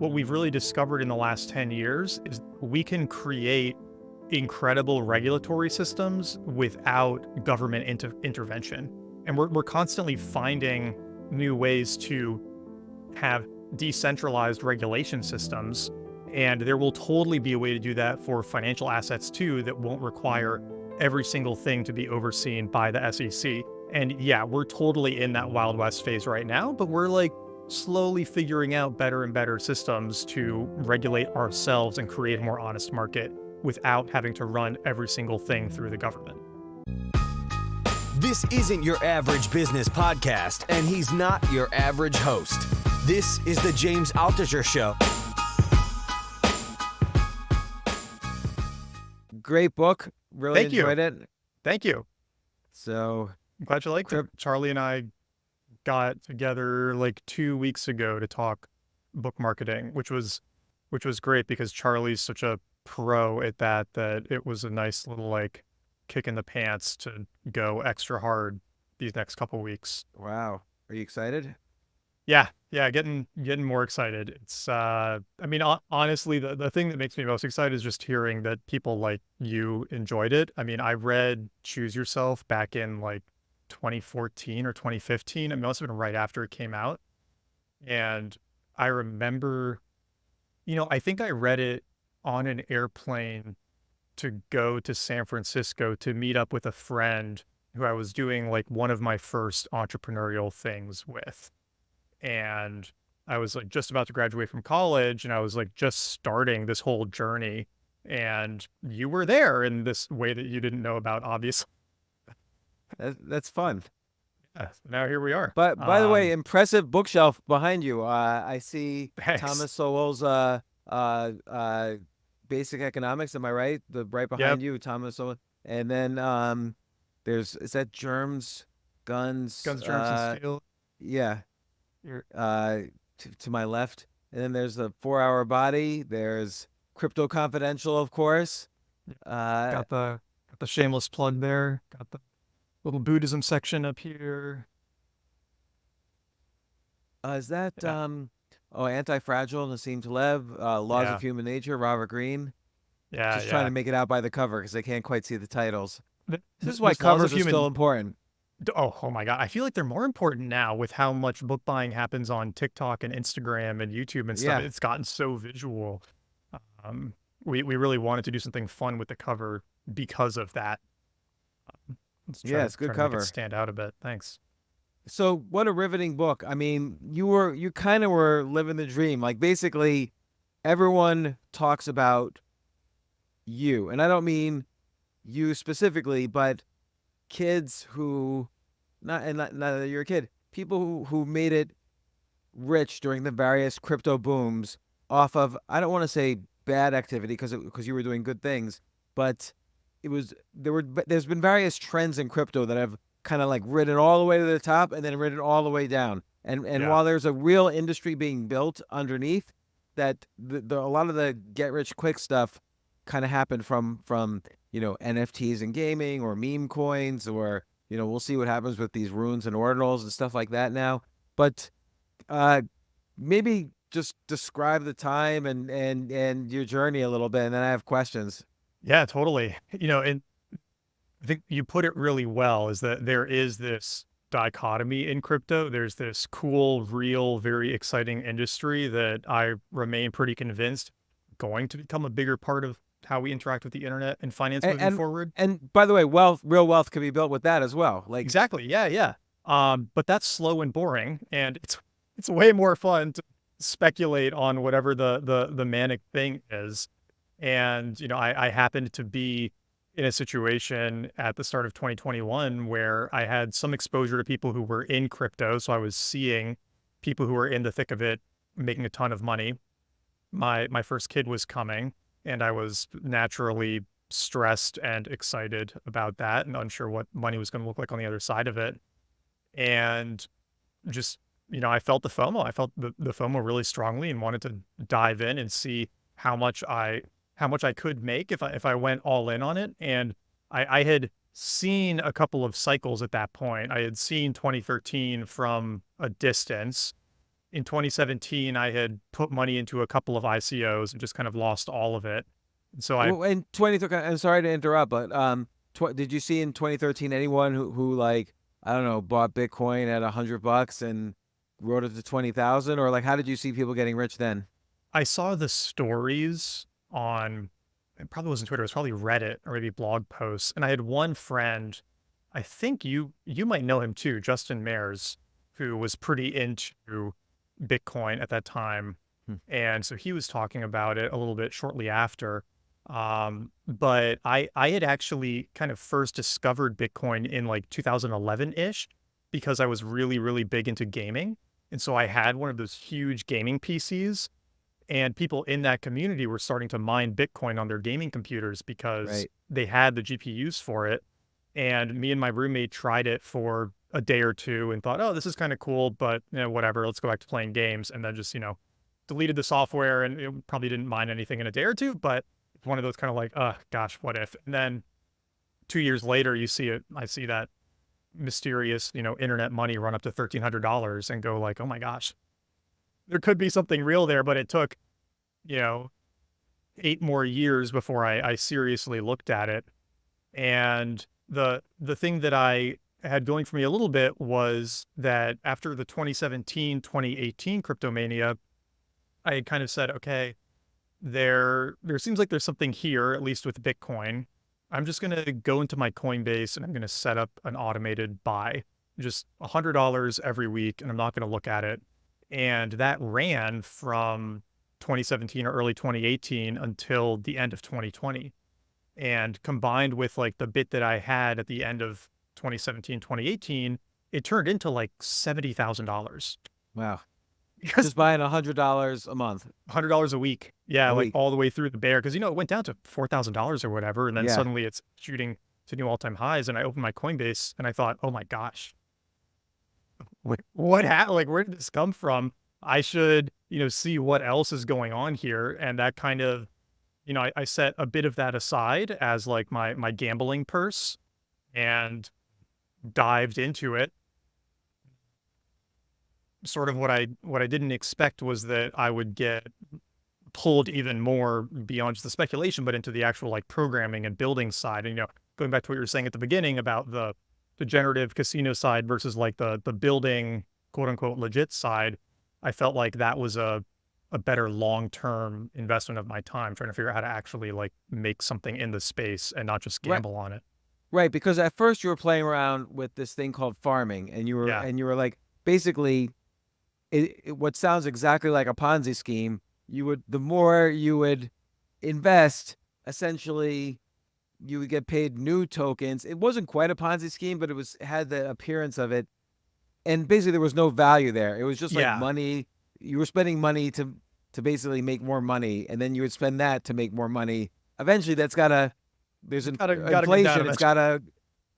what we've really discovered in the last 10 years is we can create incredible regulatory systems without government intervention. And we're constantly finding new ways to have decentralized regulation systems. And there will totally be a way to do that for financial assets too, that won't require every single thing to be overseen by the SEC. And yeah, we're totally in that Wild West phase right now, but we're like slowly figuring out better and better systems to regulate ourselves and create a more honest market without having to run every single thing through the government. This isn't your average business podcast, and he's not your average host. This is the James Altucher Show. Great book. Really enjoyed it. Thank you. So I'm glad you liked it. Charlie and I got together like 2 weeks ago to talk book marketing, which was great because Charlie's such a pro at that it was a nice little like kick in the pants to go extra hard these next couple weeks. Wow. Are you excited? Yeah, getting more excited. It's I mean, honestly, the thing that makes me most excited is just hearing that people like you enjoyed it. I mean, I read Choose Yourself back in like 2014 or 2015. It must have been right after it came out. And I remember, I think I read it on an airplane to go to San Francisco to meet up with a friend who I was doing like one of my first entrepreneurial things with. And I was like just about to graduate from college and I was like just starting this whole journey. And you were there in this way that you didn't know about, obviously. That's fun. Yeah, now here we are. But by the way, impressive bookshelf behind you. I see Thanks. Thomas Sowell's Basic Economics. Am I right? The right behind you, Thomas Sowell. And then is that Germs, Guns, Germs, and Steel? Yeah. To my left. And then there's the 4-Hour Body. There's Crypto Confidential, of course. Got the shameless plug there. Got the little Buddhism section up here. Is that Anti-Fragile, Nassim Taleb, Laws of Human Nature, Robert Greene? Just trying to make it out by the cover because I can't quite see the titles. This is why covers are still important. Oh my God. I feel like they're more important now with how much book buying happens on TikTok and Instagram and YouTube and stuff. Yeah. It's gotten so visual. We really wanted to do something fun with the cover because of that. It's good cover. Make it stand out a bit. Thanks. So what a riveting book. I mean, you kind of were living the dream. Like basically everyone talks about you, and I don't mean you specifically, but kids who, not that you're a kid, people who made it rich during the various crypto booms off of, I don't want to say bad activity because you were doing good things, but there's been various trends in crypto that have kind of like ridden all the way to the top and then ridden all the way down. And while there's a real industry being built underneath, that a lot of the get rich quick stuff kind of happened from NFTs and gaming or meme coins, or we'll see what happens with these runes and ordinals and stuff like that now. But maybe just describe the time and your journey a little bit, and then I have questions. Yeah, totally. And I think you put it really well, is that there is this dichotomy in crypto. There's this cool, real, very exciting industry that I remain pretty convinced going to become a bigger part of how we interact with the internet and finance moving forward. And by the way, real wealth can be built with that as well. Like exactly. Yeah. But that's slow and boring, and it's way more fun to speculate on whatever the manic thing is. And, I happened to be in a situation at the start of 2021 where I had some exposure to people who were in crypto. So I was seeing people who were in the thick of it making a ton of money. My first kid was coming, and I was naturally stressed and excited about that and unsure what money was going to look like on the other side of it. And just, I felt the FOMO. I felt the FOMO really strongly and wanted to dive in and see how much I could make if I went all in on it. And I had seen a couple of cycles at that point. I had seen 2013 from a distance, in 2017, I had put money into a couple of ICOs and just kind of lost all of it. And so I Well, in 20, I'm sorry to interrupt, but did you see in 2013 anyone who like, I don't know, bought Bitcoin at $100 and wrote it to 20,000, or like how did you see people getting rich then? I saw the stories on, it probably wasn't Twitter, it was probably Reddit or maybe blog posts. And I had one friend, I think you might know him too, Justin Mares, who was pretty into Bitcoin at that time. Hmm. And so he was talking about it a little bit shortly after. But I had actually kind of first discovered Bitcoin in like 2011-ish because I was really, really big into gaming. And so I had one of those huge gaming PCs, and people in that community were starting to mine Bitcoin on their gaming computers because Right. they had the GPUs for it. And me and my roommate tried it for a day or two and thought, oh, this is kind of cool, but whatever, let's go back to playing games. And then just, deleted the software, and it probably didn't mine anything in a day or two, but it's one of those kind of like, gosh, what if? And then 2 years later, you see it, I see that mysterious, internet money run up to $1,300 and go like, oh my gosh, there could be something real there. But it took, you know, 8 more years before I seriously looked at it. And the thing that I had going for me a little bit was that after the 2017, 2018 cryptomania, I had kind of said, okay, there seems like there's something here, at least with Bitcoin. I'm just going to go into my Coinbase and I'm going to set up an automated buy, just $100 every week, and I'm not going to look at it. And that ran from 2017 or early 2018 until the end of 2020. And combined with like the bit that I had at the end of 2017, 2018, it turned into like $70,000 Wow. because Just buying $100 a month, $100 a week. Yeah, a like week. all the way through the bear. Because, it went down to $4,000 or whatever. And then Yeah. suddenly it's shooting to new all time highs. And I opened my Coinbase and I thought, oh my gosh, what happened? Like, where did this come from? I should, see what else is going on here. And that kind of, I set a bit of that aside as like my gambling purse and dived into it. Sort of what I didn't expect was that I would get pulled even more beyond just the speculation, but into the actual like programming and building side. And going back to what you were saying at the beginning about the generative casino side versus like the building quote unquote legit side, I felt like that was a better long-term investment of my time, trying to figure out how to actually like make something in the space and not just Right. gamble on it. Right, because at first you were playing around with this thing called farming, and Yeah. you were like basically what sounds exactly like a Ponzi scheme. The more you would invest, essentially you would get paid new tokens. It wasn't quite a Ponzi scheme, but it had the appearance of it. And basically there was no value there. It was just like Yeah. money. You were spending money to basically make more money, and then you would spend that to make more money. Eventually there's Gotta go down inflation. It's eventually. gotta,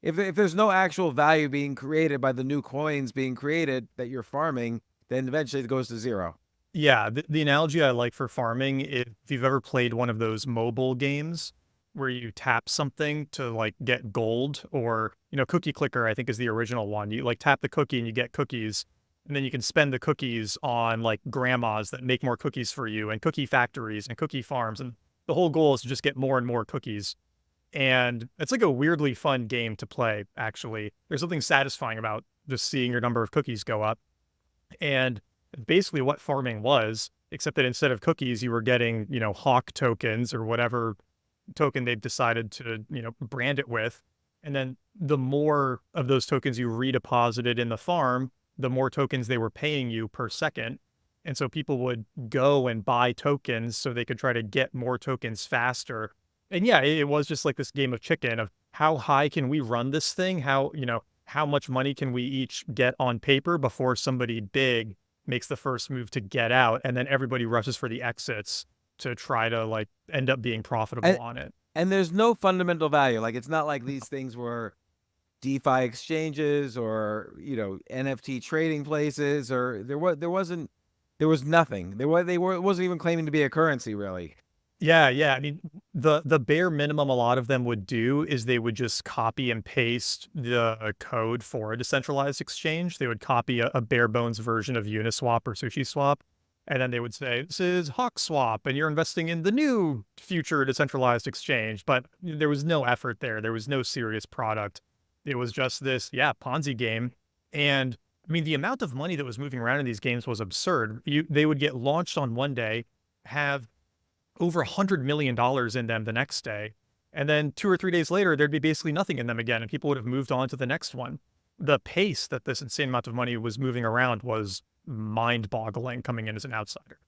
if there's no actual value being created by the new coins being created that you're farming, then eventually it goes to zero. Yeah, the analogy I like for farming, if you've ever played one of those mobile games where you tap something to like get gold, or, Cookie Clicker, I think is the original one. You like tap the cookie and you get cookies, and then you can spend the cookies on like grandmas that make more cookies for you, and cookie factories and cookie farms. And the whole goal is to just get more and more cookies. And it's like a weirdly fun game to play, actually. There's something satisfying about just seeing your number of cookies go up. And basically what farming was, except that instead of cookies, you were getting, hawk tokens or whatever token they've decided to, brand it with. And then the more of those tokens you redeposited in the farm, the more tokens they were paying you per second. And so people would go and buy tokens so they could try to get more tokens faster. And yeah, it was just like this game of chicken of how high can we run this thing? How much money can we each get on paper before somebody big makes the first move to get out, and then everybody rushes for the exits to try to like end up being profitable And on it. and there's no fundamental value. Like it's not like these things were DeFi exchanges or NFT trading places, or there was nothing. It wasn't even claiming to be a currency really. Yeah. I mean, the bare minimum a lot of them would do is they would just copy and paste the code for a decentralized exchange. They would copy a bare bones version of Uniswap or SushiSwap, and then they would say, "This is HawkSwap, and you're investing in the new future decentralized exchange." But there was no effort there. There was no serious product. It was just this, yeah, Ponzi game. And I mean, the amount of money that was moving around in these games was absurd. They would get launched on one day, have over $100 million in them the next day. And then 2 or 3 days later, there'd be basically nothing in them again, and people would have moved on to the next one. The pace that this insane amount of money was moving around was mind boggling coming in as an outsider.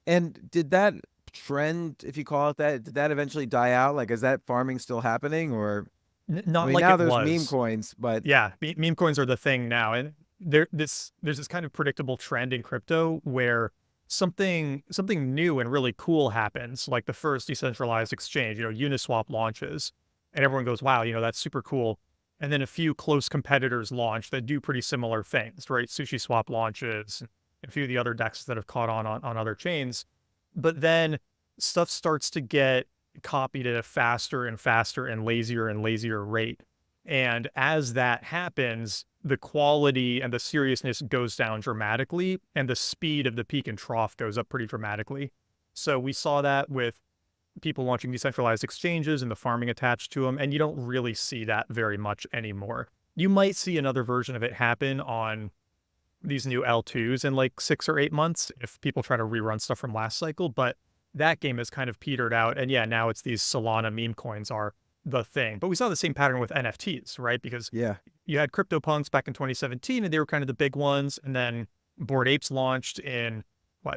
And did that trend, if you call it that, did that eventually die out? Like, is that farming still happening? Or, I Not mean, like now it there's meme was. coins, but Yeah, meme coins are the thing now. And there's this kind of predictable trend in crypto where something new and really cool happens, like the first decentralized exchange, Uniswap launches, and everyone goes, "Wow, that's super cool." And then a few close competitors launch that do pretty similar things, right? SushiSwap launches, and a few of the other DEXs that have caught on other chains. But then stuff starts to get copied at a faster and faster and lazier rate. And as that happens, the quality and the seriousness goes down dramatically, and the speed of the peak and trough goes up pretty dramatically. So we saw that with people launching decentralized exchanges and the farming attached to them, and you don't really see that very much anymore. You might see another version of it happen on these new L2s in like 6 or 8 months if people try to rerun stuff from last cycle, but that game has kind of petered out. And yeah, now it's these Solana meme coins are the thing. But we saw the same pattern with NFTs, right? Because yeah. you had CryptoPunks back in 2017, and they were kind of the big ones. And then Bored Apes launched in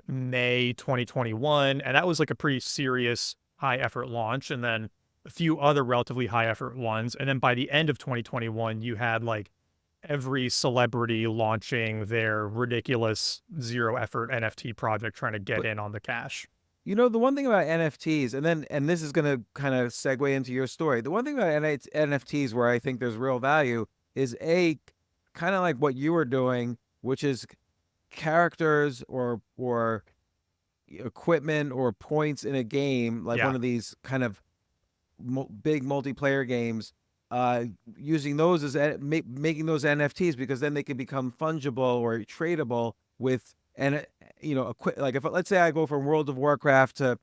May 2021, and that was like a pretty serious high effort launch. And then a few other relatively high effort ones. And then by the end of 2021, you had like every celebrity launching their ridiculous zero effort NFT project trying to get But in on the cash. the one thing about NFTs, and this is going to kind of segue into your story. The one thing about NFTs where I think there's real value is kind of like what you were doing, which is characters or equipment or points in a game, like Yeah. one of these kind of big multiplayer games, using those as making those NFTs, because then they can become fungible or tradable with, and like if let's say I go from World of Warcraft to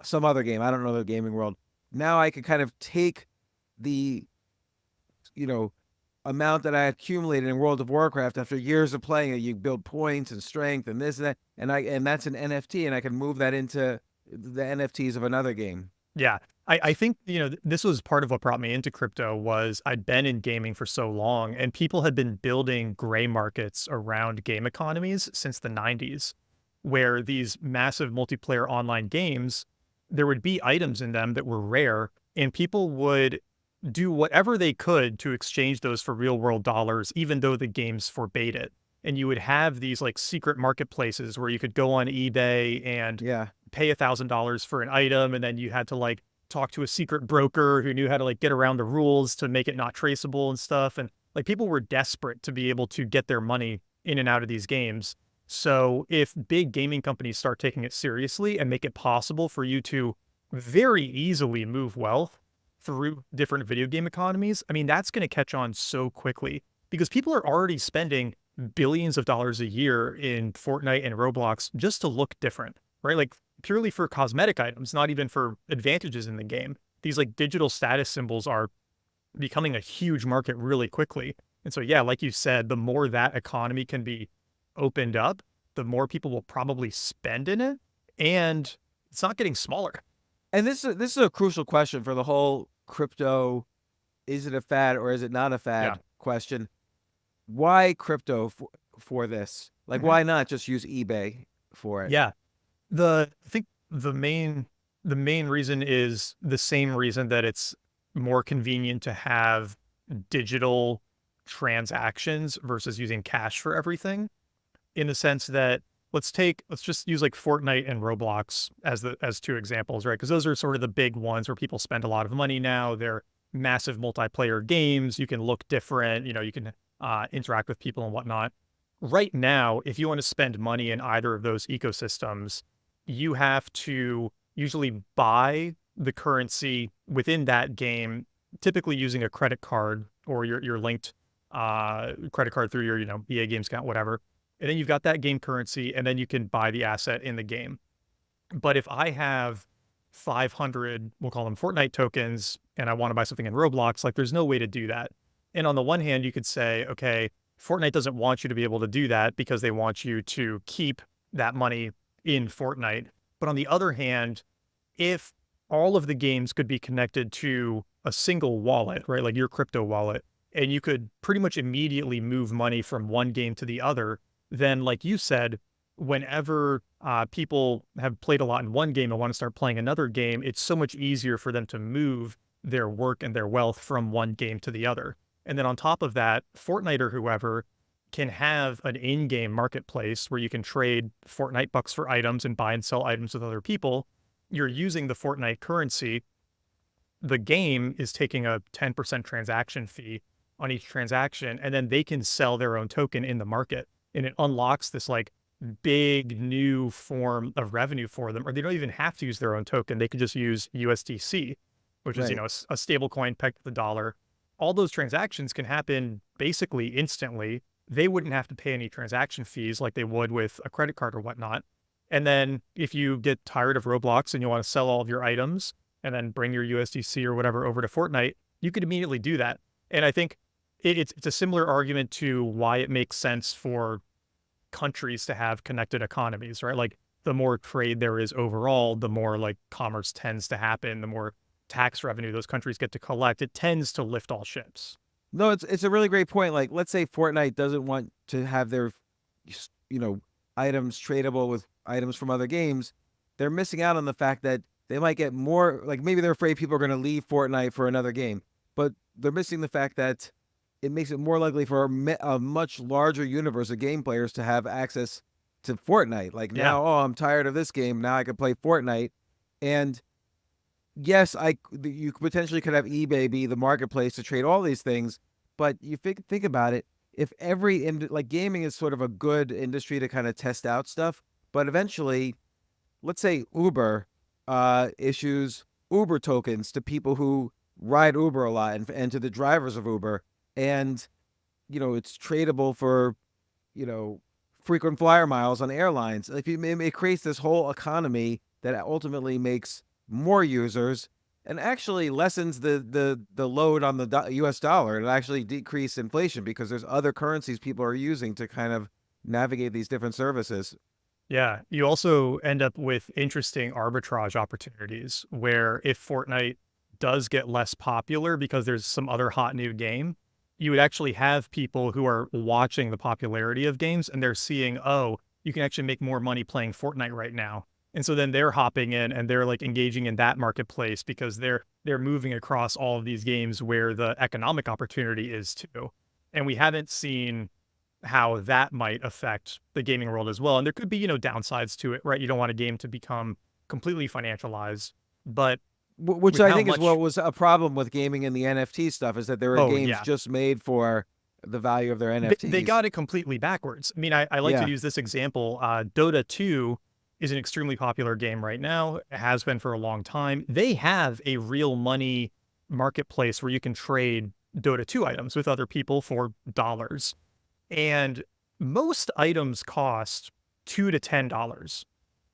some other game, I don't know the gaming world. Now I can kind of take the amount that I accumulated in World of Warcraft after years of playing it. You build points and strength and this and that, and that's an NFT, and I can move that into the NFTs of another game. Yeah. I think, this was part of what brought me into crypto was I'd been in gaming for so long, and people had been building gray markets around game economies since the 90s, where these massive multiplayer online games, there would be items in them that were rare, and people would do whatever they could to exchange those for real world dollars, even though the games forbade it. And you would have these like secret marketplaces where you could go on eBay and Yeah. pay $1,000 for an item, and then you had to like talk to a secret broker who knew how to like get around the rules to make it not traceable and stuff. And like people were desperate to be able to get their money in and out of these games. So if big gaming companies start taking it seriously and make it possible for you to very easily move wealth through different video game economies, I mean, that's going to catch on so quickly because people are already spending billions of dollars a year in Fortnite and Roblox just to look different, right? Like purely for cosmetic items, not even for advantages in the game. These like digital status symbols are becoming a huge market really quickly. And so, yeah, like you said, the more that economy can be opened up, the more people will probably spend in it. And it's not getting smaller. And this is a crucial question for the whole crypto, is it a fad or is it not a Yeah. fad question. Why crypto for this? Like, why not just use eBay for it? Yeah. I think the main reason is the same reason that it's more convenient to have digital transactions versus using cash for everything, in the sense that let's just use like Fortnite and Roblox as two examples, right? Because those are sort of the big ones where people spend a lot of money now. They're massive multiplayer games. You can look different, you can interact with people and whatnot. Right now, if you want to spend money in either of those ecosystems, you have to usually buy the currency within that game, typically using a credit card or your linked credit card through your, EA Games account, whatever. And then you've got that game currency, and then you can buy the asset in the game. But if I have 500, we'll call them Fortnite tokens, and I want to buy something in Roblox, like there's no way to do that. And on the one hand, you could say, okay, Fortnite doesn't want you to be able to do that because they want you to keep that money in Fortnite. But on the other hand, if all of the games could be connected to a single wallet, right, like your crypto wallet, and you could pretty much immediately move money from one game to the other, then like you said, whenever people have played a lot in one game and want to start playing another game, it's so much easier for them to move their work and their wealth from one game to the other. And then on top of that, Fortnite or whoever can have an in-game marketplace where you can trade Fortnite bucks for items and buy and sell items with other people. You're using the Fortnite currency. The game is taking a 10% transaction fee on each transaction, and then they can sell their own token in the market. And it unlocks this like big new form of revenue for them, or they don't even have to use their own token. They could just use USDC, which is, a stable coin pegged to the dollar. All those transactions can happen basically instantly. They wouldn't have to pay any transaction fees like they would with a credit card or whatnot. And then if you get tired of Roblox and you want to sell all of your items and then bring your USDC or whatever over to Fortnite, you could immediately do that. And I think it's a similar argument to why it makes sense for countries to have connected economies, right? Like the more trade there is overall, the more like commerce tends to happen, the more tax revenue those countries get to collect. It tends to lift all ships. No, it's a really great point. Like, let's say Fortnite doesn't want to have their, items tradable with items from other games. They're missing out on the fact that they might get more, like maybe they're afraid people are going to leave Fortnite for another game, but they're missing the fact that it makes it more likely for a much larger universe of game players to have access to Fortnite. Like now, I'm tired of this game. Now I can play Fortnite. And yes, you potentially could have eBay be the marketplace to trade all these things, but you think about it. If like gaming is sort of a good industry to kind of test out stuff, but eventually, let's say Uber issues Uber tokens to people who ride Uber a lot and to the drivers of Uber, and it's tradable for frequent flyer miles on airlines. Like it creates this whole economy that ultimately makes more users and actually lessens the load on the US dollar. It actually decrease inflation because there's other currencies people are using to kind of navigate these different services. Yeah, you also end up with interesting arbitrage opportunities where if Fortnite does get less popular because there's some other hot new game, you would actually have people who are watching the popularity of games and they're seeing, oh, you can actually make more money playing Fortnite right now. And so then they're hopping in and they're like engaging in that marketplace because they're moving across all of these games where the economic opportunity is too. And we haven't seen how that might affect the gaming world as well. And there could be, downsides to it, right? You don't want a game to become completely financialized, but which I think is what was a problem with gaming and the NFT stuff, is that there were games just made for the value of their NFTs. They got it completely backwards. I mean, I like to use this example. Dota 2 is an extremely popular game right now. It has been for a long time. They have a real money marketplace where you can trade Dota 2 items with other people for dollars. And most items cost $2 to $10.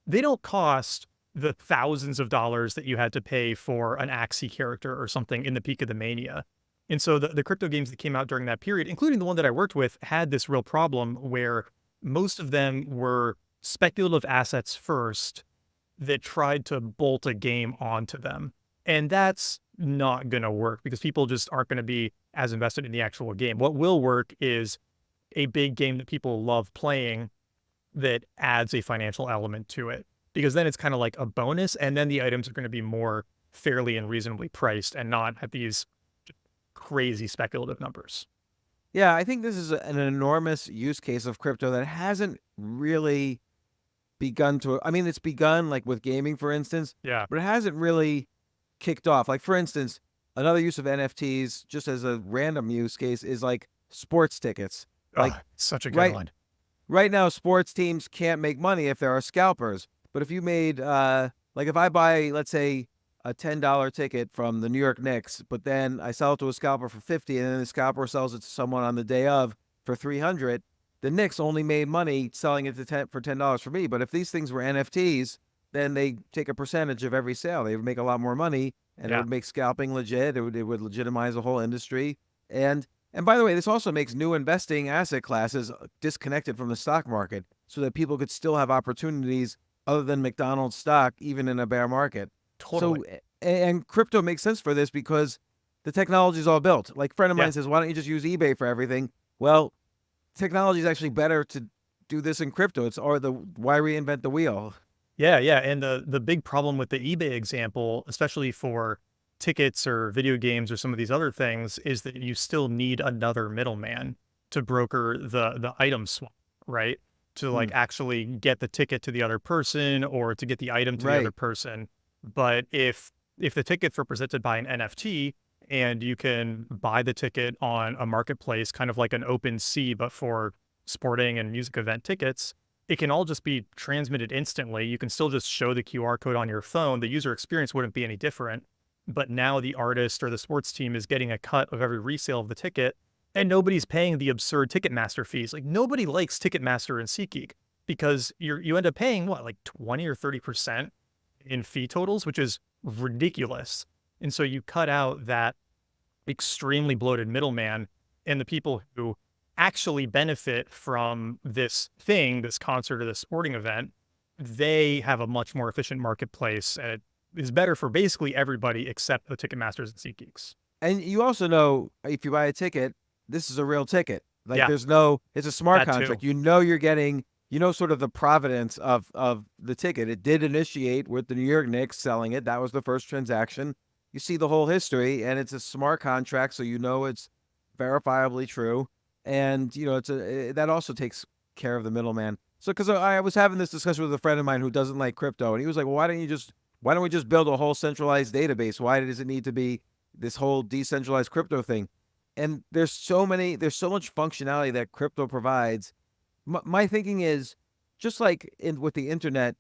They don't cost the thousands of dollars that you had to pay for an Axie character or something in the peak of the mania. And so the crypto games that came out during that period, including the one that I worked with, had this real problem where most of them were speculative assets first that tried to bolt a game onto them. And that's not going to work because people just aren't going to be as invested in the actual game. What will work is a big game that people love playing that adds a financial element to it, because then it's kind of like a bonus, and then the items are going to be more fairly and reasonably priced and not at these crazy speculative numbers. Yeah, I think this is an enormous use case of crypto that hasn't really begun to, I mean, it's begun like with gaming, for instance, Yeah. but it hasn't really kicked off. Like, for instance, another use of NFTs, just as a random use case, is like sports tickets. Like, such a good one. Right now, sports teams can't make money if there are scalpers. But if you made Like if I buy, let's say, a $10 ticket from the New York Knicks, but then I sell it to a scalper for 50, and then the scalper sells it to someone on the day of for 300. The Knicks only made money selling it for $10 for me. But if these things were NFTs, then they take a percentage of every sale. They would make a lot more money, and it Yeah, would make scalping legit. It would legitimize the whole industry. And by the way, this also makes new investing asset classes disconnected from the stock market, so that people could still have opportunities other than McDonald's stock, even in a bear market. totally. So, and crypto makes sense for this because the technology is all built. Like a friend of Yeah. mine says, why don't you just use eBay for everything? Well, technology is actually better to do this in crypto. Why reinvent the wheel? Yeah, yeah. And the big problem with the eBay example, especially for tickets or video games or some of these other things, is that you still need another middleman to broker the item swap, right? To like Hmm. actually get the ticket to the other person or to get the item to the other Right. person. But if the ticket's represented by an NFT and you can buy the ticket on a marketplace, kind of like an open sea, but for sporting and music event tickets, it can all just be transmitted instantly. You can still just show the QR code on your phone. The user experience wouldn't be any different. But now the artist or the sports team is getting a cut of every resale of the ticket, and nobody's paying the absurd Ticketmaster fees. Like nobody likes Ticketmaster and SeatGeek because you end up paying what, like 20 or 30% in fee totals, which is ridiculous. And so you cut out that extremely bloated middleman, and the people who actually benefit from this thing, this concert or this sporting event, they have a much more efficient marketplace, and it is better for basically everybody except the Ticketmasters and SeatGeeks. And you also know if you buy a ticket, this is a real ticket. Like Yeah, it's a smart that too. contract. You're getting, sort of the provenance of the ticket. It did initiate with the New York Knicks selling it. That was the first transaction. You see the whole history, and it's a smart contract, so it's verifiably true. And that also takes care of the middleman. So because I was having this discussion with a friend of mine who doesn't like crypto, and he was like, "Well, why don't we just build a whole centralized database? Why does it need to be this whole decentralized crypto thing?" And there's so much functionality that crypto provides. My thinking is just like with the internet,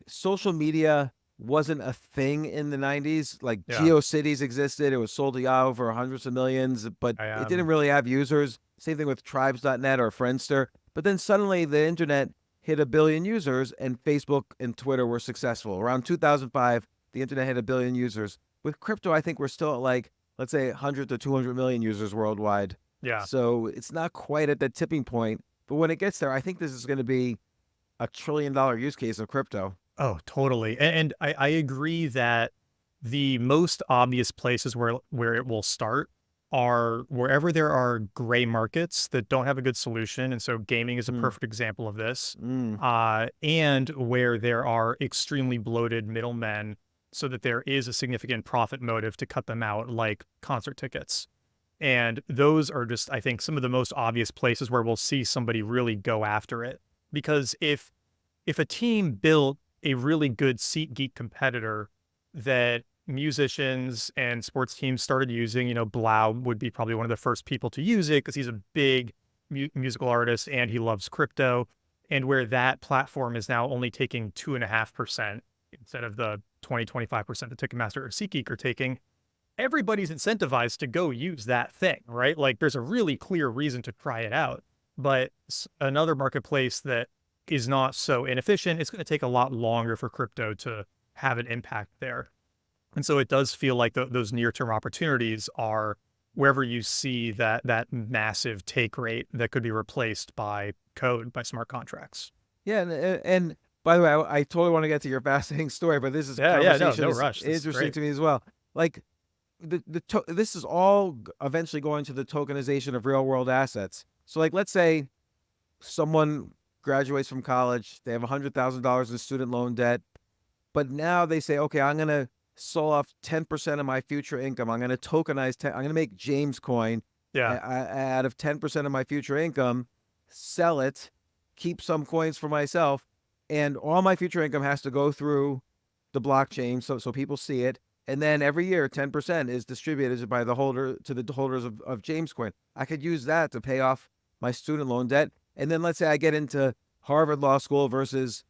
social media wasn't a thing in the 90s. Like Yeah, GeoCities existed. It was sold to Yahoo for hundreds of millions, but I it didn't really have users. Same thing with tribes.net or Friendster. But then suddenly the internet hit a billion users, and Facebook and Twitter were successful. Around 2005, the internet hit a billion users. With crypto, I think we're still at like, let's say 100 to 200 million users worldwide. yeah. So it's not quite at that tipping point. But when it gets there, I think this is going to be $1 trillion use case of crypto. Oh, totally. And I agree that the most obvious places where it will start are wherever there are gray markets that don't have a good solution. And so gaming is a Mm, perfect example of this. mm, And where there are extremely bloated middlemen so that there is a significant profit motive to cut them out, like concert tickets. And those are just, I think, some of the most obvious places where we'll see somebody really go after it. Because if a team built a really good SeatGeek competitor that musicians and sports teams started using, Blau would be probably one of the first people to use it because he's a big musical artist and he loves crypto. And where that platform is now only taking 2.5% instead of the 25% that Ticketmaster or SeatGeek are taking, everybody's incentivized to go use that thing, right? Like there's a really clear reason to try it out. But another marketplace that is not so inefficient, it's going to take a lot longer for crypto to have an impact there. And so it does feel like those near-term opportunities are wherever you see that massive take rate that could be replaced by code, by smart contracts. Yeah, and by the way, I totally want to get to your fascinating story, but this Yeah, yeah, no, conversation no is rush. This is interesting great. to me as well. Like this is all eventually going to the tokenization of real world assets. So like let's say someone graduates from college, they have $100,000 in student loan debt, but now they say, okay, I'm gonna sell off 10% of my future income. I'm gonna tokenize. I'm gonna make James coin Yeah, out of 10% of my future income, sell it, keep some coins for myself, and all my future income has to go through the blockchain so people see it. And then every year, 10% is distributed by the holder to the holders of James coin. I could use that to pay off my student loan debt. And then let's say I get into Harvard Law School versus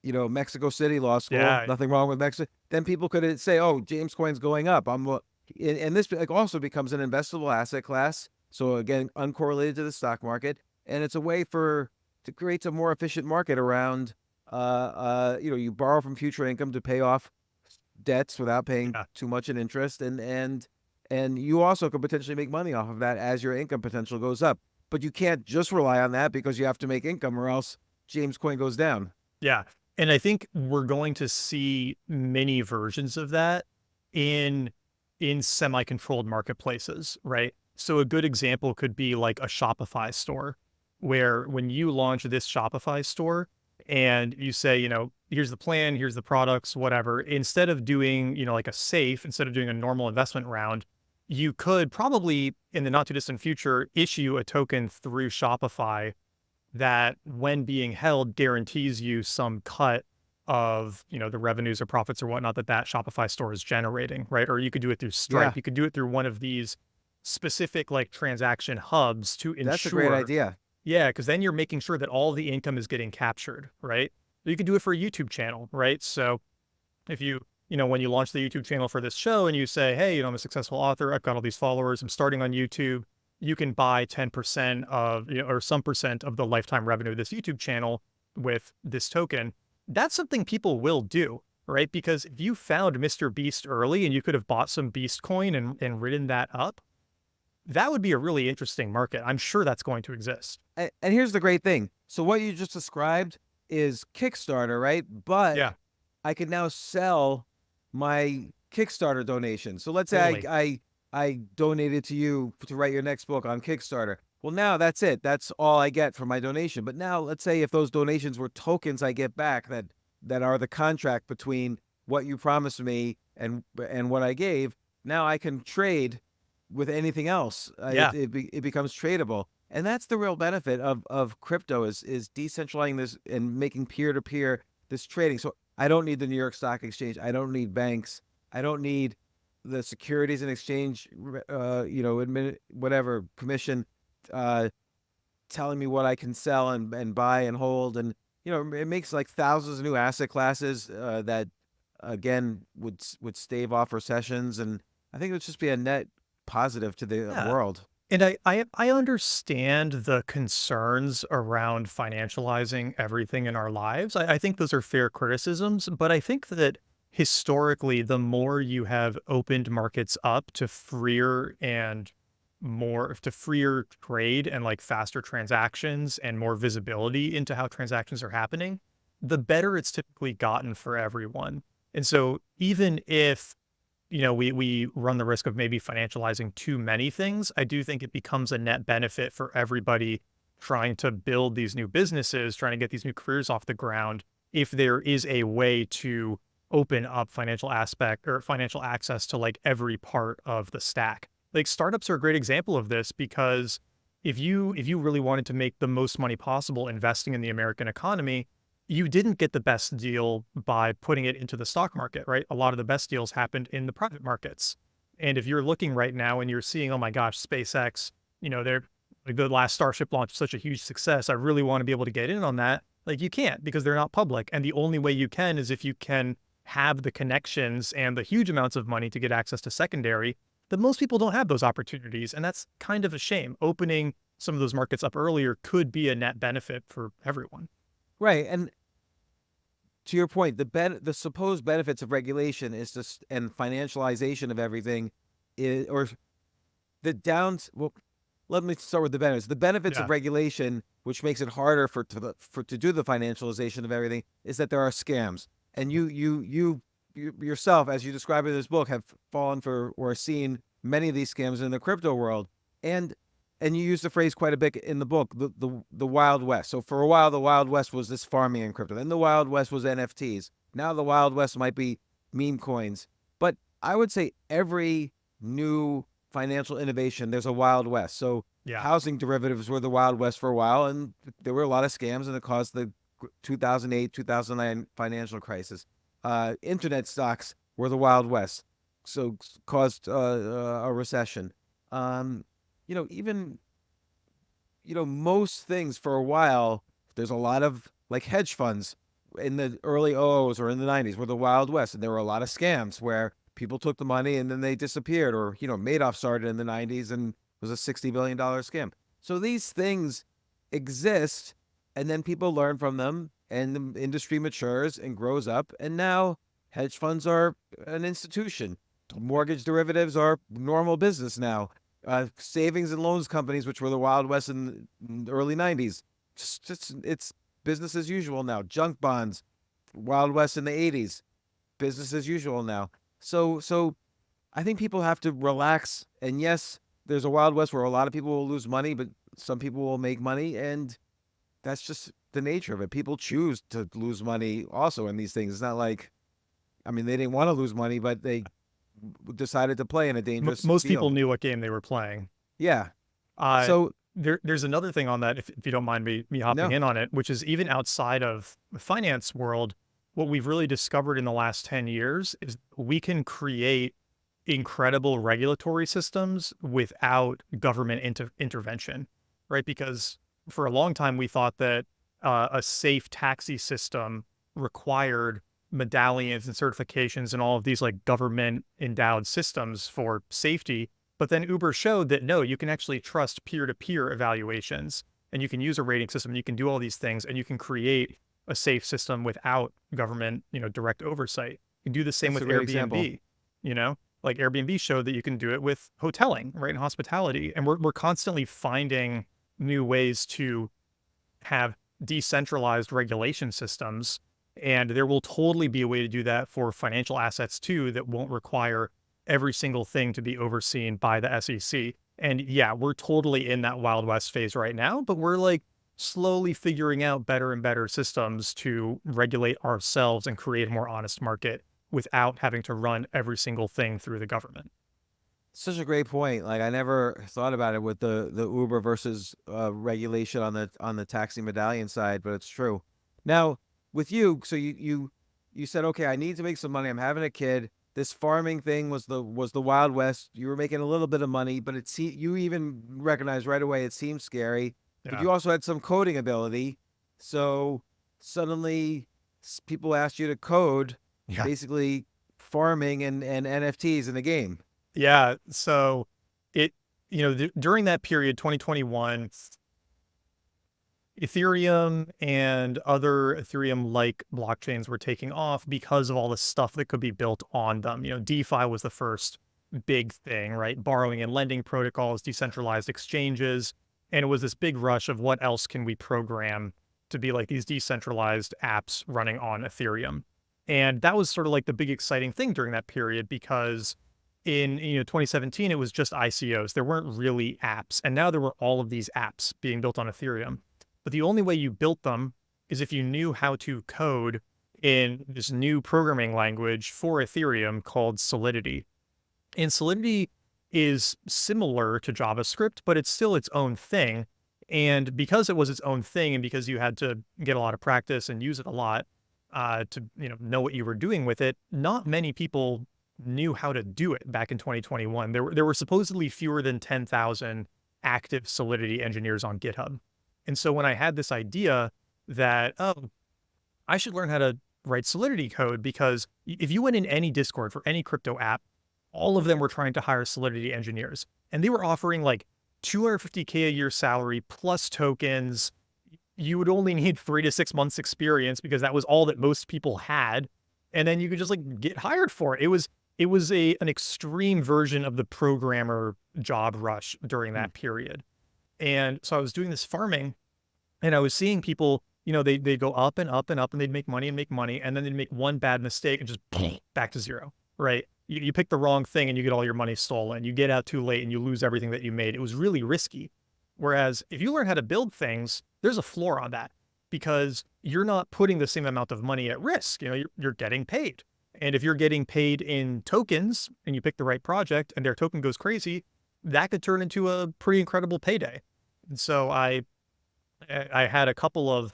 Mexico City law school. Yeah. Nothing wrong with Mexico. Then people could say, "Oh, James Coin's going up." And this like also becomes an investable asset class. So again, uncorrelated to the stock market, and it's a way to create a more efficient market around. You borrow from future income to pay off debts without paying Yeah. too much in interest, and you also could potentially make money off of that as your income potential goes up. But you can't just rely on that because you have to make income, or else James Coin goes down. Yeah. And I think we're going to see many versions of that in semi-controlled marketplaces, right? So a good example could be like a Shopify store, where when you launch this Shopify store and you say, here's the plan, here's the products, whatever, instead of doing, like instead of doing a normal investment round, you could probably in the not too distant future issue a token through Shopify that when being held guarantees you some cut of, the revenues or profits or whatnot that Shopify store is generating, right? Or you could do it through Yeah, Stripe. You could do it through one of these specific like transaction hubs to that's a great ensure, idea. yeah, because then you're making sure that all the income is getting captured, right? You can do it for a YouTube channel, right? So if when you launch the YouTube channel for this show and you say, hey, I'm a successful author, I've got all these followers, I'm starting on YouTube, you can buy 10% of, or some percent of the lifetime revenue of this YouTube channel with this token. That's something people will do, right? Because if you found Mr. Beast early and you could have bought some Beast coin and ridden that up, that would be a really interesting market. I'm sure that's going to exist. And here's the great thing. So what you just described is Kickstarter, right? But Yeah, I can now sell my Kickstarter donation. So let's say totally. I donated to you to write your next book on Kickstarter. Well, now that's it. That's all I get for my donation. But now let's say if those donations were tokens I get back that are the contract between what you promised me and what I gave, now I can trade with anything else. Yeah, It becomes tradable. And that's the real benefit of crypto is decentralizing this and making peer to peer this trading. So I don't need the New York Stock Exchange. I don't need banks. I don't need the Securities and Exchange, whatever commission, uh, telling me what I can sell and buy and hold. And it makes like thousands of new asset classes that again would stave off recessions. And I think it would just be a net positive to the yeah. world. And I understand the concerns around financializing everything in our lives. I think those are fair criticisms, but I think that historically, the more you have opened markets up to freer trade and like faster transactions and more visibility into how transactions are happening, the better it's typically gotten for everyone. And so even if we run the risk of maybe financializing too many things, I do think it becomes a net benefit for everybody trying to build these new businesses, trying to get these new careers off the ground, if there is a way to open up financial aspect or financial access to like every part of the stack. Like startups are a great example of this because if you really wanted to make the most money possible investing in the American economy, you didn't get the best deal by putting it into the stock market, right? A lot of the best deals happened in the private markets. And if you're looking right now and you're seeing, oh my gosh, SpaceX, they're like the last Starship launch, such a huge success. I really want to be able to get in on that. Like you can't because they're not public. And the only way you can is if you can have the connections and the huge amounts of money to get access to secondary. That most people don't have those opportunities. And that's kind of a shame. Opening some of those markets up earlier could be a net benefit for everyone. Right. And to your point, the supposed benefits of regulation is just and financialization of everything is or the downs. Well, let me start with the benefits. The benefits Yeah. of regulation, which makes it harder to do the financialization of everything, is that there are scams. And you yourself, as you describe in this book, have fallen for or seen many of these scams in the crypto world. And you use the phrase quite a bit in the book, the Wild West. So for a while, the Wild West was this farming in crypto. Then the Wild West was NFTs. Now the Wild West might be meme coins. But I would say every new financial innovation, there's a Wild West. So Yeah. housing derivatives were the Wild West for a while, and there were a lot of scams, and it caused the 2008, 2009 financial crisis. Internet stocks were the Wild West, so caused a recession. Even most things for a while, there's a lot of like hedge funds in the early O's or in the 90s were the Wild West, and there were a lot of scams where people took the money and then they disappeared, or Madoff started in the 90s and was a $60 billion scam. So these things exist, and then people learn from them, and the industry matures and grows up, and now hedge funds are an institution. Mortgage derivatives are normal business now. Savings and loans companies, which were the Wild West in the early 90s, it's business as usual now. Junk bonds, Wild West in the 80s, business as usual now. So I think people have to relax. And yes, there's a Wild West where a lot of people will lose money, but some people will make money, and that's just the nature of it. People choose to lose money also in these things. It's not like, they didn't want to lose money, but they decided to play in a dangerous Most field. people knew what game they were playing. Yeah. Uh, So there's another thing on that, if you don't mind me hopping no, in on it, which is even outside of the finance world, what we've really discovered in the last 10 years is we can create incredible regulatory systems without government intervention, right? Because for a long time, we thought that a safe taxi system required medallions and certifications and all of these like government endowed systems for safety. But then Uber showed that no, you can actually trust peer-to-peer evaluations, and you can use a rating system, and you can do all these things, and you can create a safe system without government, direct oversight. You can do the same that's with a great example. Airbnb, like Airbnb showed that you can do it with hoteling, right? And hospitality. And we're constantly finding new ways to have decentralized regulation systems. And there will totally be a way to do that for financial assets too, that won't require every single thing to be overseen by the SEC. And yeah, we're totally in that Wild West phase right now, but we're like slowly figuring out better and better systems to regulate ourselves and create a more honest market without having to run every single thing through the government. Such a great point. Like, I never thought about it with the Uber versus regulation on the taxi medallion side, but it's true. Now, with you, so you said, okay, I need to make some money. I'm having a kid. This farming thing was the Wild West. You were making a little bit of money, but you even recognized right away it seemed scary. But Yeah. you also had some coding ability, so suddenly people asked you to code, Yeah. basically farming and NFTs in the game. Yeah. So it, during that period, 2021, Ethereum and other Ethereum-like blockchains were taking off because of all the stuff that could be built on them. DeFi was the first big thing, right? Borrowing and lending protocols, decentralized exchanges. And it was this big rush of what else can we program to be like these decentralized apps running on Ethereum. And that was sort of like the big exciting thing during that period, because in 2017, it was just ICOs. There weren't really apps. And now there were all of these apps being built on Ethereum. But the only way you built them is if you knew how to code in this new programming language for Ethereum called Solidity. And Solidity is similar to JavaScript, but it's still its own thing. And because it was its own thing, and because you had to get a lot of practice and use it a lot to know what you were doing with it, not many people knew how to do it back in 2021. There were supposedly fewer than 10,000 active Solidity engineers on GitHub. And so when I had this idea that, I should learn how to write Solidity code, because if you went in any Discord for any crypto app, all of them were trying to hire Solidity engineers. And they were offering like $250K a year salary plus tokens. You would only need 3 to 6 months experience because that was all that most people had. And then you could just like get hired for it. It was an extreme version of the programmer job rush during that period. And so I was doing this farming, and I was seeing people, they'd go up and up and up, and they'd make money, and then they'd make one bad mistake and just back to zero, right? You pick the wrong thing and you get all your money stolen. You get out too late and you lose everything that you made. It was really risky. Whereas if you learn how to build things, there's a floor on that, because you're not putting the same amount of money at risk. You're getting paid. And if you're getting paid in tokens and you pick the right project and their token goes crazy, that could turn into a pretty incredible payday. And so I had a couple of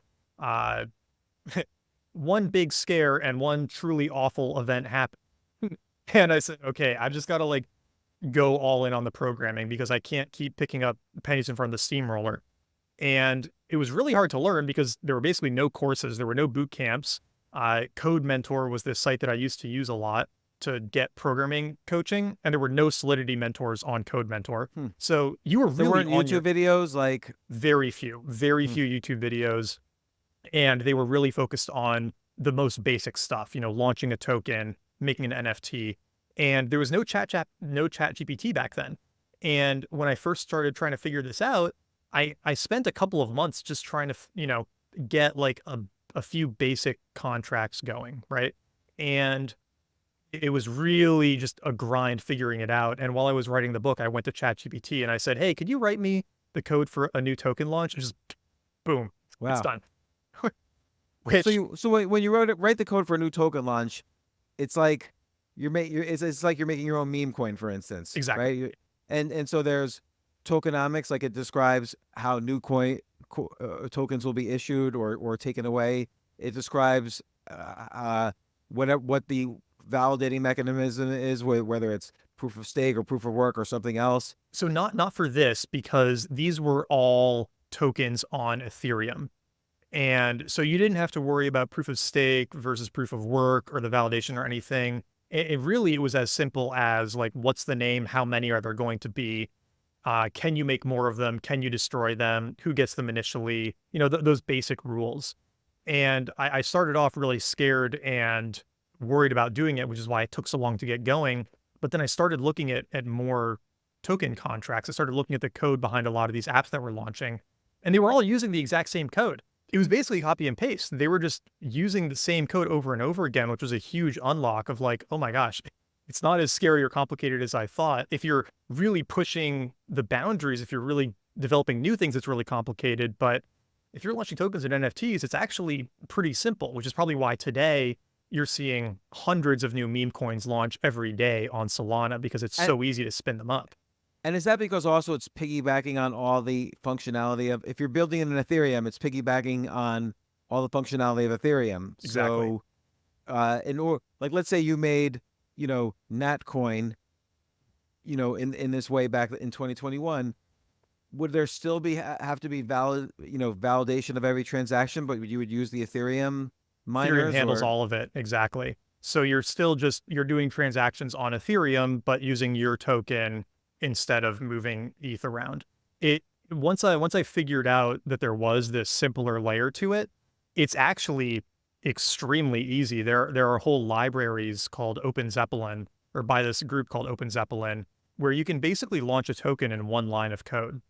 one big scare and one truly awful event happen. And I said, okay, I've just got to like go all in on the programming, because I can't keep picking up pennies in front of the steamroller. And it was really hard to learn because there were basically no courses. There were no boot camps. Code Mentor was this site that I used to use a lot to get programming coaching, and there were no Solidity mentors on Code Mentor. So you were There really weren't on YouTube videos like. very few YouTube videos, and they were really focused on the most basic stuff, launching a token, making an NFT. And there was no chat GPT back then. And when I first started trying to figure this out, I spent a couple of months just trying to, get like a few basic contracts going, right? And it was really just a grind figuring it out. And while I was writing the book, I went to ChatGPT and I said, hey, could you write me the code for a new token launch? And just boom, it's Wow. done. So when you write the code for a new token launch, it's like it's like you're making your own meme coin, for instance. Exactly. Right. And so there's tokenomics, like it describes how new tokens will be issued or taken away. It describes what the validating mechanism is, whether it's proof of stake or proof of work or something else. So not for this, because these were all tokens on Ethereum. And so you didn't have to worry about proof of stake versus proof of work or the validation or anything. It really was as simple as like, what's the name? How many are there going to be? Can you make more of them? Can you destroy them? Who gets them initially? Those basic rules. And I started off really scared and worried about doing it, which is why it took so long to get going. But then I started looking at more token contracts. I started looking at the code behind a lot of these apps that were launching, and they were all using the exact same code. It was basically copy and paste. They were just using the same code over and over again, which was a huge unlock of like, oh my gosh, it's not as scary or complicated as I thought. If you're really pushing the boundaries, if you're really developing new things, it's really complicated. But if you're launching tokens and NFTs, it's actually pretty simple, which is probably why today you're seeing hundreds of new meme coins launch every day on Solana, because it's so easy to spin them up. And is that because also it's piggybacking on all the functionality of, if you're building in an Ethereum, it's piggybacking on all the functionality of Ethereum. Exactly. So, like, let's say you made, Nat coin, in this way back in 2021, would there still have to be validation of every transaction, but you would use the Ethereum miners? Ethereum handles all of it. Exactly. So you're still you're doing transactions on Ethereum, but using your token instead of moving ETH around. Once I figured out that there was this simpler layer to it, it's actually extremely easy. There are whole libraries called Open Zeppelin, or by this group called Open Zeppelin, where you can basically launch a token in one line of code.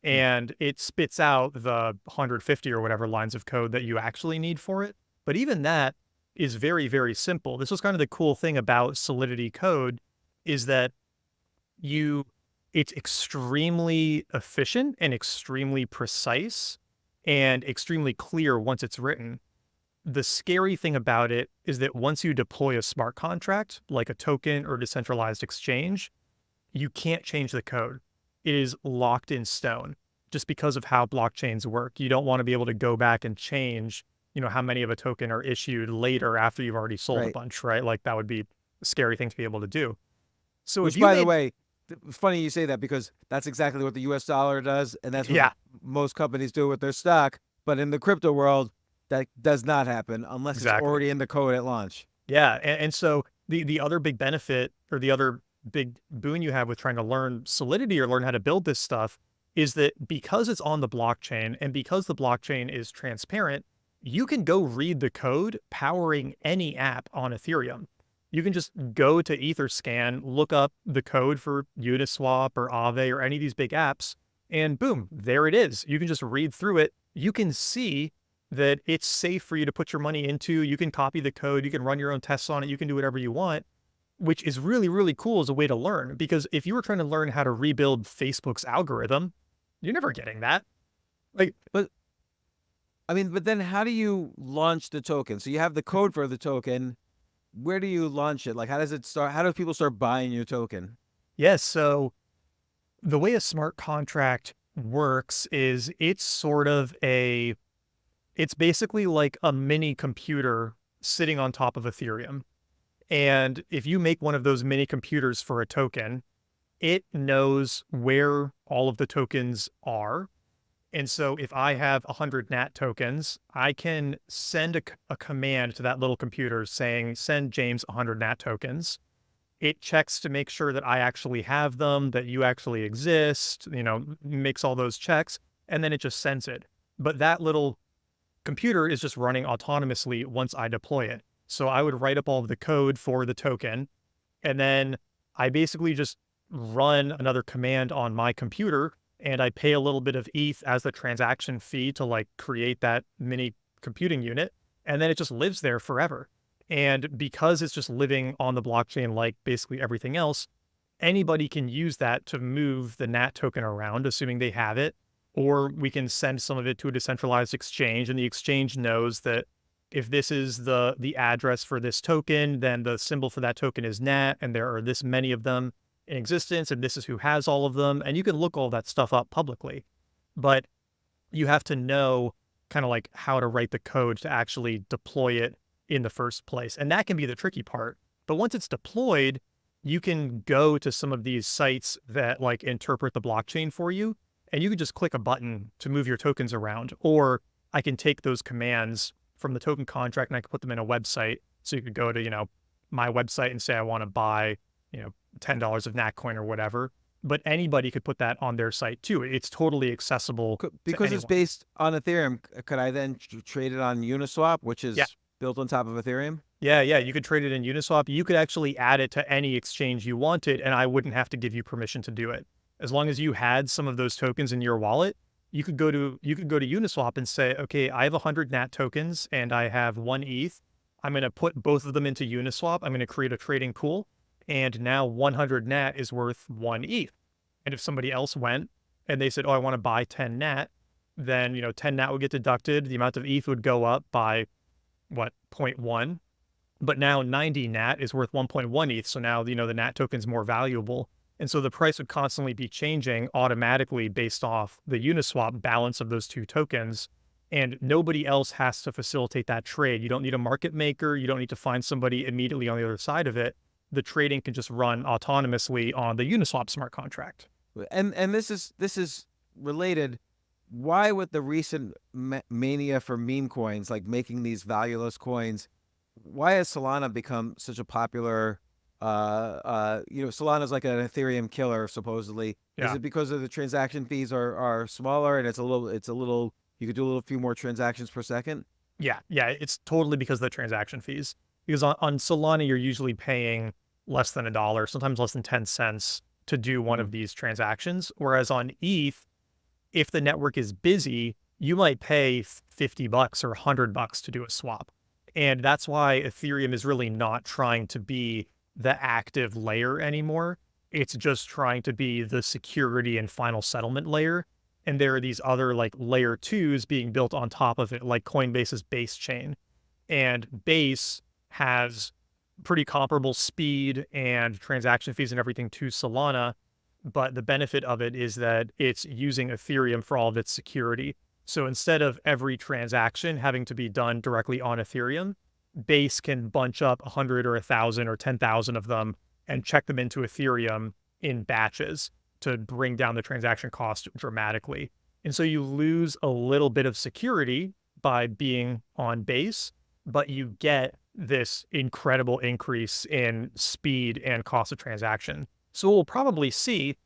And it spits out the 150 or whatever lines of code that you actually need for it. But even that is very, very simple. This was kind of the cool thing about Solidity code, is that it's extremely efficient and extremely precise and extremely clear once it's written. The scary thing about it is that once you deploy a smart contract, like a token or decentralized exchange, you can't change the code. It is locked in stone just because of how blockchains work. You don't want to be able to go back and change, how many of a token are issued later after you've already sold a bunch, right? Like that would be a scary thing to be able to do. So which, by the way, it's funny you say that, because that's exactly what the US dollar does, and that's what most companies do with their stock. But in the crypto world, that does not happen unless it's already in the code at launch. Yeah, and so the other big benefit, or the other big boon you have with trying to learn Solidity or learn how to build this stuff, is that because it's on the blockchain and because the blockchain is transparent, you can go read the code powering any app on Ethereum. You can just go to Etherscan, look up the code for Uniswap or Aave or any of these big apps, and boom, there it is. You can just read through it. You can see that it's safe for you to put your money into. You can copy the code. You can run your own tests on it. You can do whatever you want, which is really, really cool as a way to learn. Because if you were trying to learn how to rebuild Facebook's algorithm, you're never getting that. But then how do you launch the token? So you have the code for the token. Where do you launch it? Like, how does it start? How do people start buying your token? Yes. So the way a smart contract works is it's basically like a mini computer sitting on top of Ethereum. And if you make one of those mini computers for a token, it knows where all of the tokens are. And so if I have 100 NAT tokens, I can send a command to that little computer saying, send James 100 NAT tokens. It checks to make sure that I actually have them, that you actually exist, makes all those checks, and then it just sends it. But that little computer is just running autonomously once I deploy it. So I would write up all of the code for the token, and then I basically just run another command on my computer, and I pay a little bit of ETH as the transaction fee to like create that mini computing unit, and then it just lives there forever. And because it's just living on the blockchain like basically everything else, anybody can use that to move the NAT token around, assuming they have it, or we can send some of it to a decentralized exchange, and the exchange knows that if this is the address for this token, then the symbol for that token is NAT, and there are this many of them in existence, and this is who has all of them, and you can look all that stuff up publicly. But you have to know kind of like how to write the code to actually deploy it in the first place. And that can be the tricky part. But once it's deployed, you can go to some of these sites that like interpret the blockchain for you, and you can just click a button to move your tokens around. Or I can take those commands from the token contract and I can put them in a website. So you could go to, my website and say, I want to buy, $10 of Natcoin or whatever. But anybody could put that on their site too. It's totally accessible. Because it's based on Ethereum, could I then trade it on Uniswap, which is built on top of Ethereum? Yeah. You could trade it in Uniswap. You could actually add it to any exchange you wanted, and I wouldn't have to give you permission to do it. As long as you had some of those tokens in your wallet, you could go to Uniswap and say, okay, I have 100 NAT tokens and I have 1 ETH. I'm going to put both of them into Uniswap. I'm going to create a trading pool, and now 100 NAT is worth 1 ETH. And if somebody else went and they said, oh, I want to buy 10 NAT, then 10 NAT would get deducted. The amount of ETH would go up by 0.1. But now 90 NAT is worth 1.1 ETH. So now, the NAT token is more valuable. And so the price would constantly be changing automatically based off the Uniswap balance of those two tokens. And nobody else has to facilitate that trade. You don't need a market maker. You don't need to find somebody immediately on the other side of it. The trading can just run autonomously on the Uniswap smart contract. And this is related. Why, with the recent mania for meme coins, like making these valueless coins, why has Solana become such a popular? Solana's like an Ethereum killer, supposedly. Yeah. Is it because of the transaction fees are smaller and it's a little you could do a few more transactions per second? Yeah, it's totally because of the transaction fees. Because on Solana, you're usually paying less than $1, sometimes less than 10 cents to do one of these transactions. Whereas on ETH, if the network is busy, you might pay $50 or $100 to do a swap. And that's why Ethereum is really not trying to be the active layer anymore. It's just trying to be the security and final settlement layer. And there are these other like layer twos being built on top of it, like Coinbase's Base chain. And Base has pretty comparable speed and transaction fees and everything to Solana. But the benefit of it is that it's using Ethereum for all of its security. So instead of every transaction having to be done directly on Ethereum, Base can bunch up 100 or 1,000 or 10,000 of them and check them into Ethereum in batches to bring down the transaction cost dramatically. And so you lose a little bit of security by being on Base, but you get this incredible increase in speed and cost of transaction. So what we'll probably see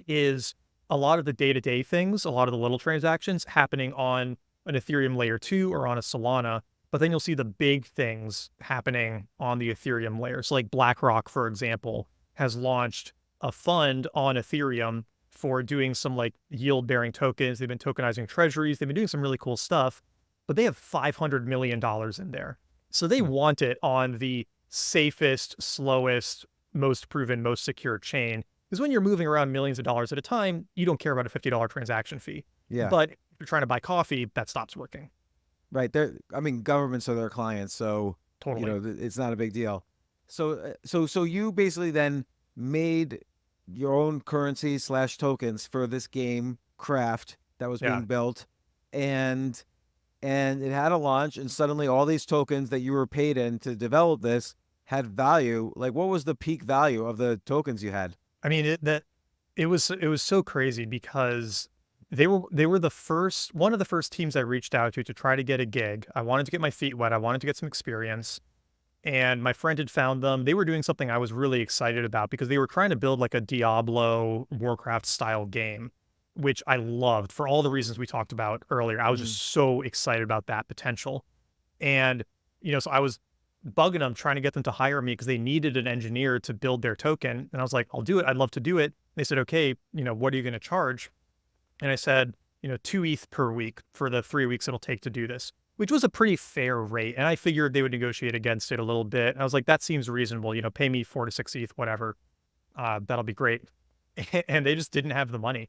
is a lot of the day-to-day things, a lot of the little transactions happening on an Ethereum layer 2 or on a Solana, but then you'll see the big things happening on the Ethereum layer. So like BlackRock, for example, has launched a fund on Ethereum for doing some like yield-bearing tokens. They've been tokenizing treasuries. They've been doing some really cool stuff, but they have $500 million in there. So they want it on the safest, slowest, most proven, most secure chain. Because when you're moving around millions of dollars at a time, you don't care about a $50 transaction fee. Yeah. But if you're trying to buy coffee, that stops working. Right. Governments are their clients, so Totally. it's not a big deal. So you basically then made your own currency / tokens for this game craft that was being built, and it had a launch, and suddenly all these tokens that you were paid in to develop this had value. Like, what was the peak value of the tokens you had? I mean, it was so crazy because They were one of the first teams I reached out to try to get a gig. I wanted to get my feet wet. I wanted to get some experience. And my friend had found them. They were doing something I was really excited about because they were trying to build like a Diablo Warcraft style game, which I loved for all the reasons we talked about earlier. I was Mm. just so excited about that potential. And, so I was bugging them, trying to get them to hire me because they needed an engineer to build their token. And I was like, I'll do it. I'd love to do it. They said, okay, what are you going to charge? And I said, 2 ETH per week for the 3 weeks it'll take to do this, which was a pretty fair rate. And I figured they would negotiate against it a little bit. And I was like, that seems reasonable, pay me 4 to 6 ETH, whatever. That'll be great. And they just didn't have the money.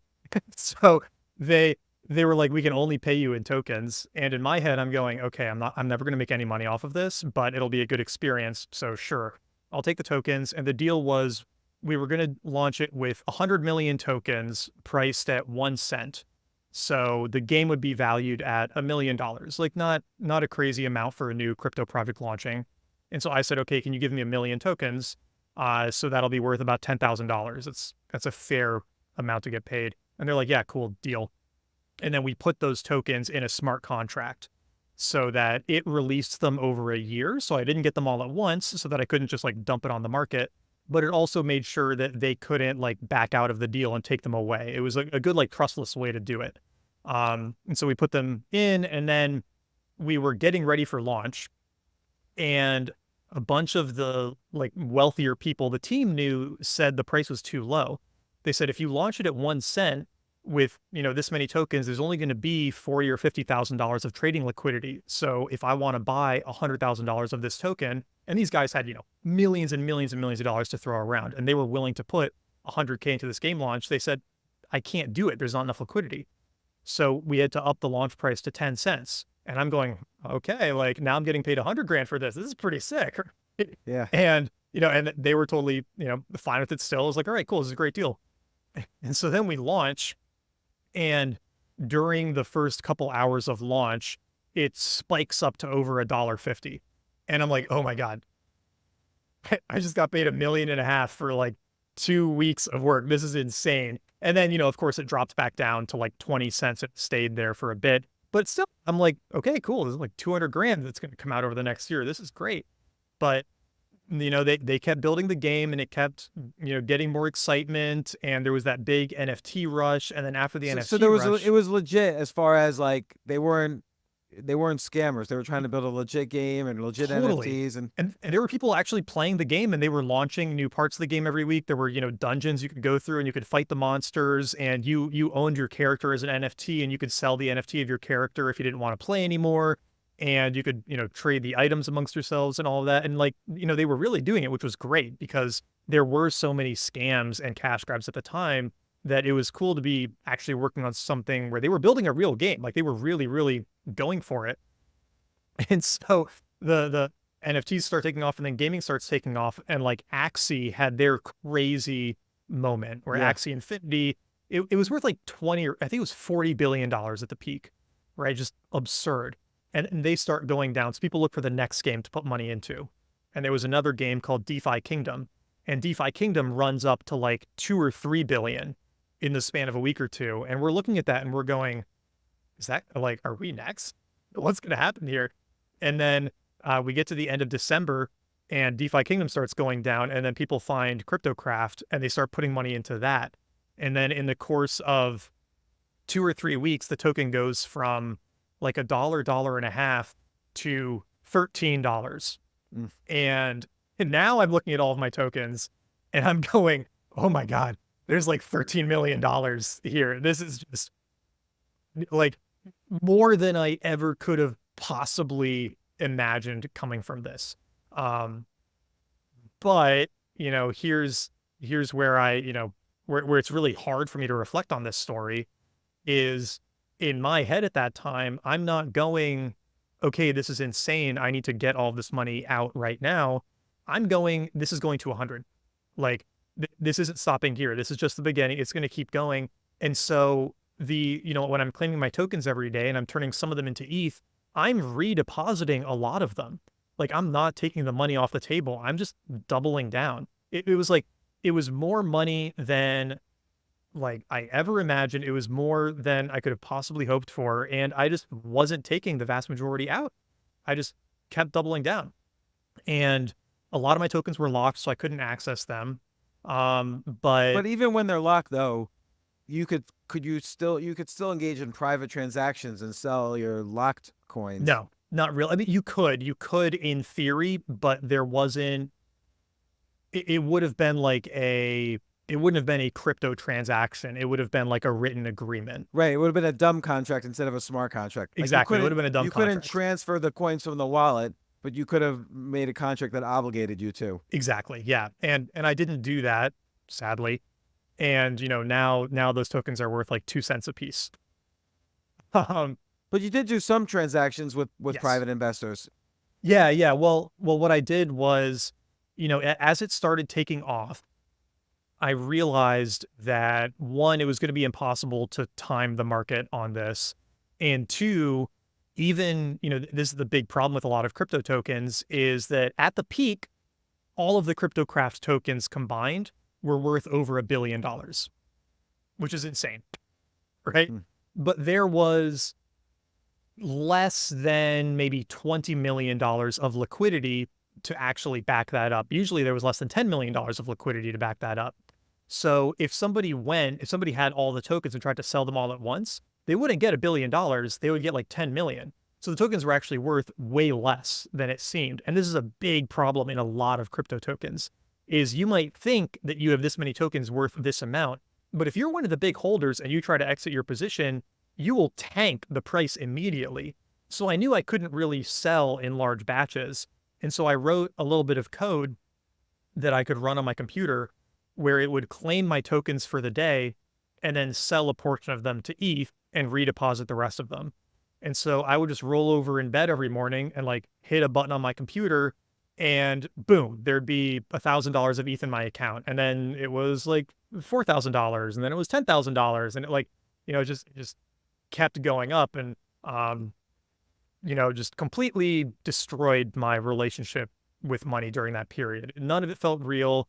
So they were like, we can only pay you in tokens. And in my head, I'm going, okay, I'm never going to make any money off of this, but it'll be a good experience. So sure, I'll take the tokens. And the deal was we were going to launch it with 100 million tokens priced at 1 cent. So the game would be valued at $1 million, like not a crazy amount for a new crypto project launching. And so I said, okay, can you give me 1 million tokens? So that'll be worth about $10,000. That's a fair amount to get paid. And they're like, yeah, cool, deal. And then we put those tokens in a smart contract so that it released them over a year. So I didn't get them all at once so that I couldn't just like dump it on the market. But it also made sure that they couldn't like back out of the deal and take them away. It was a good like trustless way to do it. And so we put them in, and then we were getting ready for launch. And a bunch of the like wealthier people the team knew said the price was too low. They said, if you launch it at 1 cent with, this many tokens, there's only going to be $40,000 or $50,000 of trading liquidity. So if I want to buy $100,000 of this token, and these guys had, millions and millions and millions of dollars to throw around, and they were willing to put 100K into this game launch, they said, I can't do it. There's not enough liquidity. So we had to up the launch price to 10 cents. And I'm going, okay, like now I'm getting paid 100 grand for this. This is pretty sick. Yeah. And, and they were totally, fine with it still. I was like, all right, cool. This is a great deal. And so then we launch, and during the first couple hours of launch, it spikes up to over $1.50. And I'm like, oh my God, I just got paid $1.5 million for like 2 weeks of work. This is insane. And then, of course, it dropped back down to like 20 cents. It stayed there for a bit. But still, I'm like, okay, cool. There's like 200 grand that's going to come out over the next year. This is great. But, they kept building the game, and it kept, getting more excitement. And there was that big NFT rush. And then after the NFT So there was rush, it was legit as far as like they weren't scammers. They were trying to build a legit game and legit totally. NFTs and And there were people actually playing the game, and they were launching new parts of the game every week. There were, dungeons you could go through, and you could fight the monsters, and you owned your character as an NFT, and you could sell the NFT of your character if you didn't want to play anymore. And you could, trade the items amongst yourselves and all of that. And like, they were really doing it, which was great because there were so many scams and cash grabs at the time that it was cool to be actually working on something where they were building a real game. Like they were really, really going for it. And so the NFTs start taking off, and then gaming starts taking off. And like Axie had their crazy moment where yeah. Axie Infinity, it was worth like 20, or I think it was $40 billion at the peak, right? Just absurd. And they start going down. So people look for the next game to put money into. And there was another game called DeFi Kingdom. And DeFi Kingdom runs up to like 2 or 3 billion in the span of a week or two. And we're looking at that and we're going, is that like, are we next? What's going to happen here? And then we get to the end of December, and DeFi Kingdom starts going down. And then people find CryptoCraft, and they start putting money into that. And then in the course of 2 or 3 weeks, the token goes from like $1, $1.50 to $13. Mm. And now I'm looking at all of my tokens, and I'm going, oh my God, there's like $13 million here. This is just like more than I ever could have possibly imagined coming from this. But, here's where where it's really hard for me to reflect on this story is, in my head at that time, I'm not going, okay, this is insane. I need to get all this money out right now. I'm going, this is going to 100. Like, this isn't stopping here. This is just the beginning. It's going to keep going. And so when I'm claiming my tokens every day and I'm turning some of them into ETH, I'm redepositing a lot of them. Like, I'm not taking the money off the table. I'm just doubling down. It was like, it was more money than like I ever imagined. It was more than I could have possibly hoped for. And I just wasn't taking the vast majority out. I just kept doubling down. And a lot of my tokens were locked, so I couldn't access them. But But even when they're locked, though, you could still engage in private transactions and sell your locked coins. no, not really. I mean, you could in theory, but there wasn't, it would have been like it wouldn't have been a crypto transaction. It would have been like a written agreement. Right. It would have been a dumb contract instead of a smart contract. Like Exactly. It would have been a dumb you couldn't contract. transfer the coins from the wallet, but you could have made a contract that obligated you to. Exactly. Yeah. And I didn't do that, sadly. And now those tokens are worth like 2 cents a piece. Um, But you did do some transactions with yes. private investors. Yeah, yeah. Well, what I did was, as it started taking off, I realized that one, it was going to be impossible to time the market on this. And two, even, this is the big problem with a lot of crypto tokens is that at the peak, all of the CryptoCraft tokens combined were worth over $1 billion, which is insane, right? Hmm. But there was less than maybe $20 million of liquidity to actually back that up. Usually there was less than $10 million of liquidity to back that up. So if somebody had all the tokens and tried to sell them all at once, they wouldn't get $1 billion. They would get like 10 million. So the tokens were actually worth way less than it seemed. And this is a big problem in a lot of crypto tokens is you might think that you have this many tokens worth this amount, but if you're one of the big holders and you try to exit your position, you will tank the price immediately. So I knew I couldn't really sell in large batches. And so I wrote a little bit of code that I could run on my computer where it would claim my tokens for the day and then sell a portion of them to ETH and redeposit the rest of them. And so I would just roll over in bed every morning and like hit a button on my computer and boom, there'd be $1,000 of ETH in my account. And then it was like $4,000 and then it was $10,000 and it just kept going up and, just completely destroyed my relationship with money during that period. None of it felt real.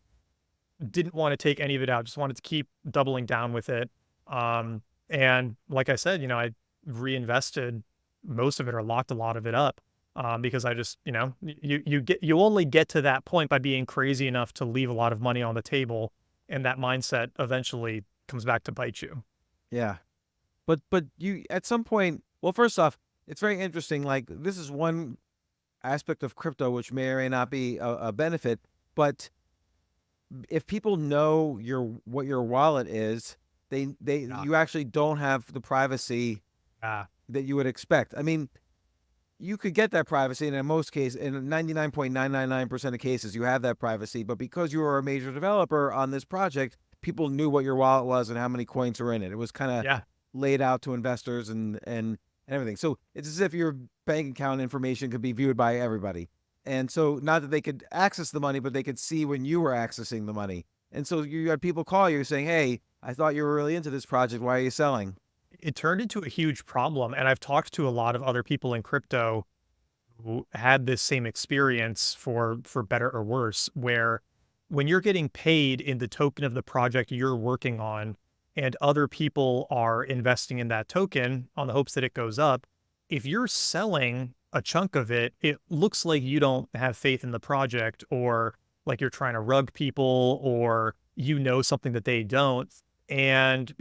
Didn't want to take any of it out. Just wanted to keep doubling down with it. And like I said, I reinvested most of it or locked a lot of it up. Because I just, you only get to that point by being crazy enough to leave a lot of money on the table. And that mindset eventually comes back to bite you. Yeah. But you at some point, well, first off, it's very interesting. Like this is one aspect of crypto which may or may not be a benefit, but if people know what your wallet is, you actually don't have the privacy that you would expect. I mean, you could get that privacy, and in most cases, in 99.999% of cases, you have that privacy. But because you were a major developer on this project, people knew what your wallet was and how many coins were in it. It was kind of laid out to investors and everything. So it's as if your bank account information could be viewed by everybody. And so not that they could access the money, but they could see when you were accessing the money. And so you had people call you saying, hey, I thought you were really into this project. Why are you selling? It turned into a huge problem. And I've talked to a lot of other people in crypto who had this same experience for better or worse, where when you're getting paid in the token of the project you're working on and other people are investing in that token on the hopes that it goes up, if you're selling a chunk of it, it looks like you don't have faith in the project or like you're trying to rug people or something that they don't. And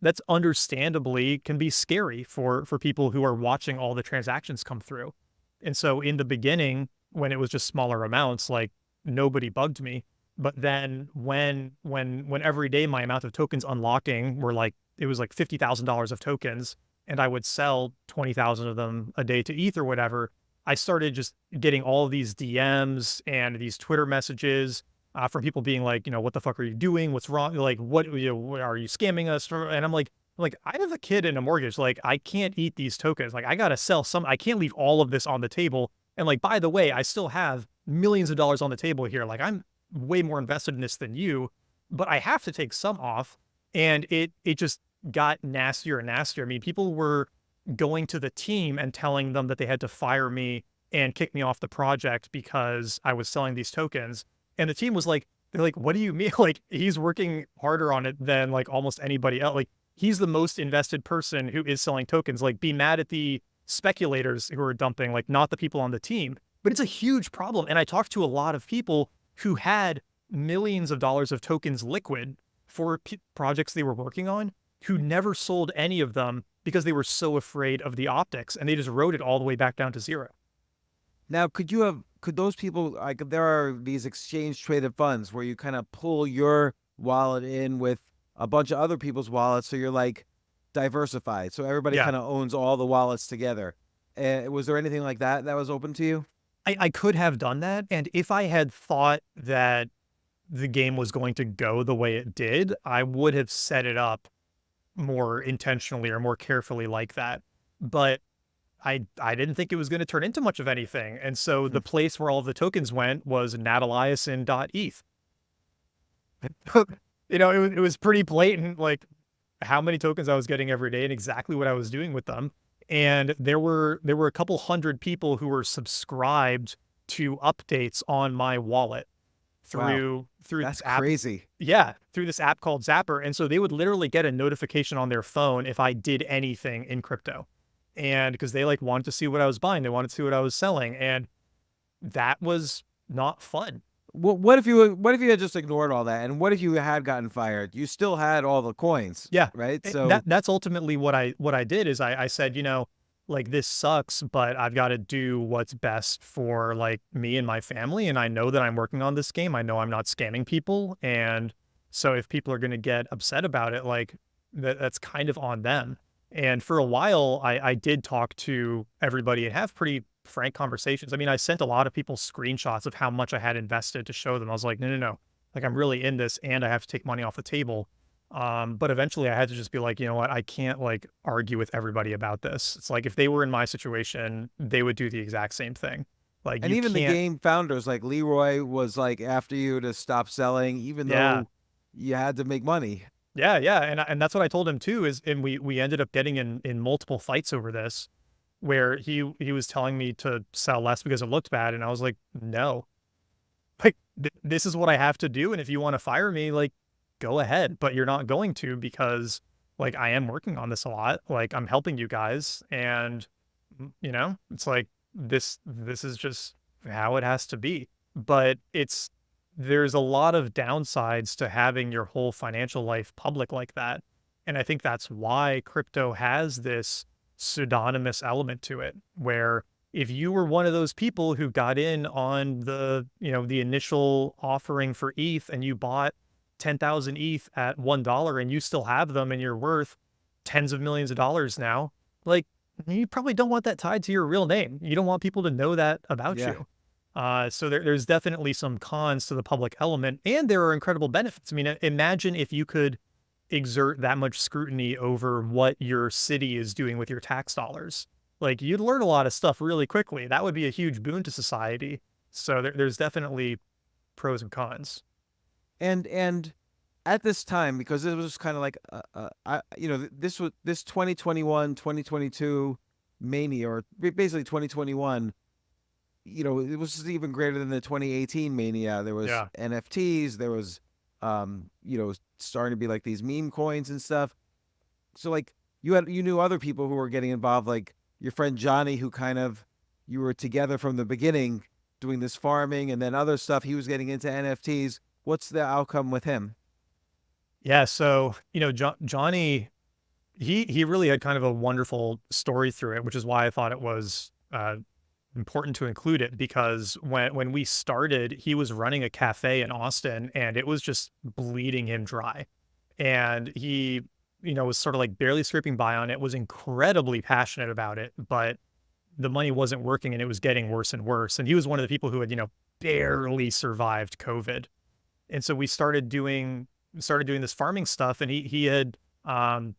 that's understandably can be scary for people who are watching all the transactions come through. And so in the beginning, when it was just smaller amounts, like nobody bugged me. But then when every day my amount of tokens unlocking it was like $50,000 of tokens, and I would sell 20,000 of them a day to ETH or whatever, I started just getting all of these DMs and these Twitter messages from people being like, what the fuck are you doing? What's wrong? Like, what are you scamming us? And I'm like, I have a kid and a mortgage. Like, I can't eat these tokens. Like, I got to sell some. I can't leave all of this on the table. And like, by the way, I still have millions of dollars on the table here. Like, I'm way more invested in this than you, but I have to take some off. And it just got nastier and nastier. I mean, people were going to the team and telling them that they had to fire me and kick me off the project because I was selling these tokens. And the team was like, they're like, what do you mean? Like, he's working harder on it than like almost anybody else. Like, he's the most invested person who is selling tokens. Like, be mad at the speculators who are dumping, like not the people on the team. But it's a huge problem. And I talked to a lot of people who had millions of dollars of tokens liquid for projects they were working on, who never sold any of them because they were so afraid of the optics, and they just wrote it all the way back down to zero. Now, could those people, like, there are these exchange traded funds where you kind of pull your wallet in with a bunch of other people's wallets, so you're like diversified, so everybody Yeah, kind of owns all the wallets together. Was there anything like that that was open to you? I could have done that. And if I had thought that the game was going to go the way it did, I would have set it up more intentionally or more carefully like that. But I didn't think it was going to turn into much of anything. And so the place where all of the tokens went was Nat Eliason.eth. It was pretty blatant, like how many tokens I was getting every day and exactly what I was doing with them. And there were a couple hundred people who were subscribed to updates on my wallet Wow, through that's this app. crazy. Yeah, through this app called Zapper. And so they would literally get a notification on their phone if I did anything in crypto. And because they like wanted to see what I was buying, they wanted to see what I was selling. And that was not fun. What if you had just ignored all that, and what if you had gotten fired? You still had all the coins, Yeah. right? That's ultimately what I did is I said, like this sucks, but I've got to do what's best for like me and my family. And I know that I'm working on this game. I know I'm not scamming people. And so if people are going to get upset about it, like that's kind of on them. And for a while, I did talk to everybody and have pretty frank conversations. I mean, I sent a lot of people screenshots of how much I had invested to show them. I was like, no, no, no. Like, I'm really in this and I have to take money off the table. But eventually I had to just be like, you know what? I can't like argue with everybody about this. It's like if they were in my situation, they would do the exact same thing. Like and you even the can't, game founders, like Leroy, was like after you to stop selling, even yeah. though you had to make money. Yeah, yeah, and that's what I told him too. And we ended up getting in multiple fights over this, where he was telling me to sell less because it looked bad, and I was like, no, like this is what I have to do, and if you want to fire me, like go ahead, but you're not going to because like I am working on this a lot, like I'm helping you guys, and it's like this is just how it has to be. But there's a lot of downsides to having your whole financial life public like that. And I think that's why crypto has this pseudonymous element to it, where if you were one of those people who got in on the initial offering for ETH and you bought 10,000 ETH at $1 and you still have them and you're worth tens of millions of dollars now, like you probably don't want that tied to your real name. You don't want people to know that about Yeah. you. So there's definitely some cons to the public element, and there are incredible benefits. I mean, imagine if you could exert that much scrutiny over what your city is doing with your tax dollars. Like, you'd learn a lot of stuff really quickly. That would be a huge boon to society. So there's definitely pros and cons. And at this time, because it was kind of like this 2021 2022 mania, or basically 2021, it was even greater than the 2018 mania. There was Yeah. NFTs, there was starting to be like these meme coins and stuff. So like you knew other people who were getting involved, like your friend Johnny, who kind of, you were together from the beginning doing this farming, and then other stuff. He was getting into NFTs. What's the outcome with him? Yeah. So, Johnny, he really had kind of a wonderful story through it, which is why I thought it was important to include it, because when we started, he was running a cafe in Austin and it was just bleeding him dry. And he, was sort of like barely scraping by on it, was incredibly passionate about it, but the money wasn't working and it was getting worse and worse. And he was one of the people who had, barely survived COVID. And so we started doing this farming stuff, and he had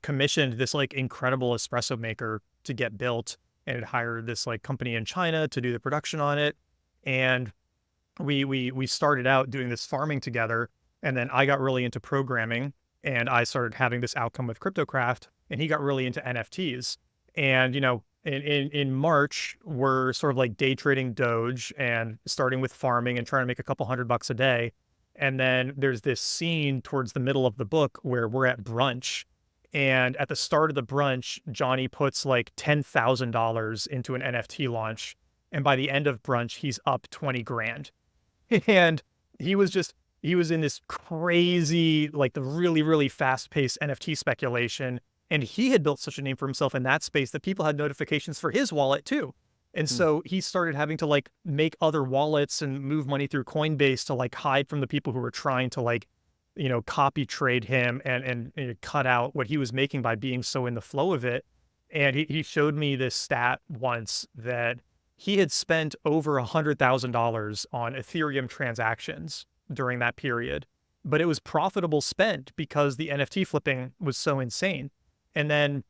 commissioned this like incredible espresso maker to get built, and had hired this like company in China to do the production on it. And we started out doing this farming together, and then I got really into programming, and I started having this outcome with CryptoCraft, and he got really into NFTs. And in March, we're sort of like day trading Doge and starting with farming and trying to make a couple $100 a day. And then there's this scene towards the middle of the book where we're at brunch. And at the start of the brunch, Johnny puts like $10,000 into an NFT launch. And by the end of brunch, he's up 20 grand. And he was in this crazy, like the really, really fast paced NFT speculation. And he had built such a name for himself in that space that people had notifications for his wallet too. And so he started having to like make other wallets and move money through Coinbase to like hide from the people who were trying to like, copy trade him and cut out what he was making by being so in the flow of it. And he showed me this stat once that he had spent over $100,000 on Ethereum transactions during that period, but it was profitable spent because the NFT flipping was so insane. And then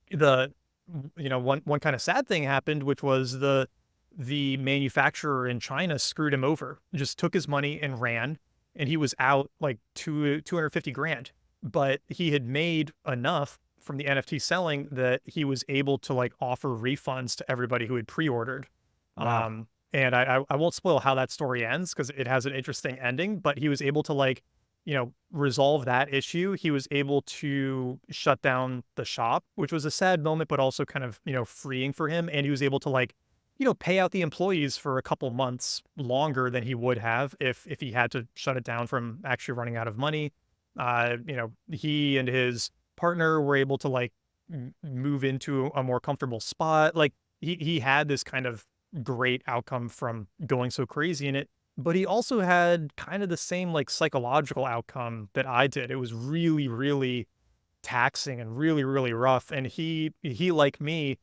the one kind of sad thing happened, which was the manufacturer in China screwed him over, just took his money and ran, and he was out like 250 grand. But he had made enough from the NFT selling that he was able to like offer refunds to everybody who had pre-ordered. Wow. And I won't spoil how that story ends because it has an interesting ending, but he was able to like, resolve that issue. He was able to shut down the shop, which was a sad moment, but also kind of, freeing for him. And he was able to like, pay out the employees for a couple months longer than he would have if he had to shut it down from actually running out of money. He and his partner were able to like move into a more comfortable spot. Like he had this kind of great outcome from going so crazy in it, but he also had kind of the same like psychological outcome that I did. It was really, really taxing and really, really rough. And he like me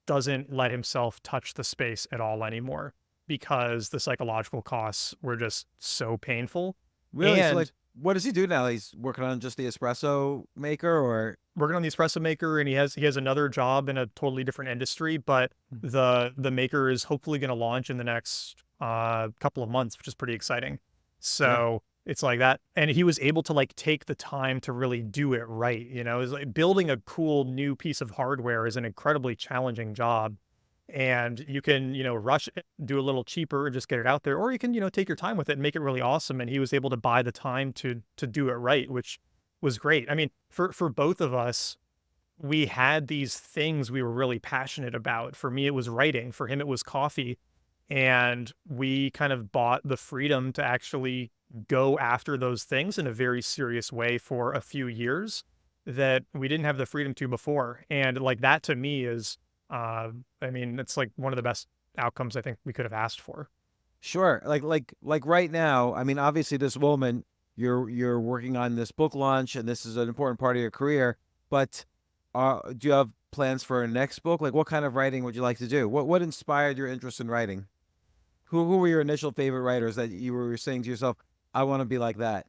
doesn't let himself touch the space at all anymore because the psychological costs were just so painful. Really? So, like, And what does he do now? He's working on just the espresso maker, or working on the espresso maker, and he has another job in a totally different industry, but the maker is hopefully going to launch in the next couple of months, which is pretty exciting. yeah, So it's like that, and he was able to like take the time to really do it right. It's like building a cool new piece of hardware is an incredibly challenging job, and you can rush it, do a little cheaper and just get it out there, or you can take your time with it and make it really awesome. And he was able to buy the time to do it right, which was great. I mean, for both of us, we had these things we were really passionate about. For me, it was writing. For him, it was coffee. And we kind of bought the freedom to actually go after those things in a very serious way for a few years that we didn't have the freedom to before. And like that to me is, I mean, it's like one of the best outcomes I think we could have asked for. sure. Like right now. I mean, obviously, this moment you're working on this book launch, and this is an important part of your career. But do you have plans for a next book? Like, what kind of writing would you like to do? What inspired your interest in writing? Who were your initial favorite writers that you were saying to yourself, I want to be like that?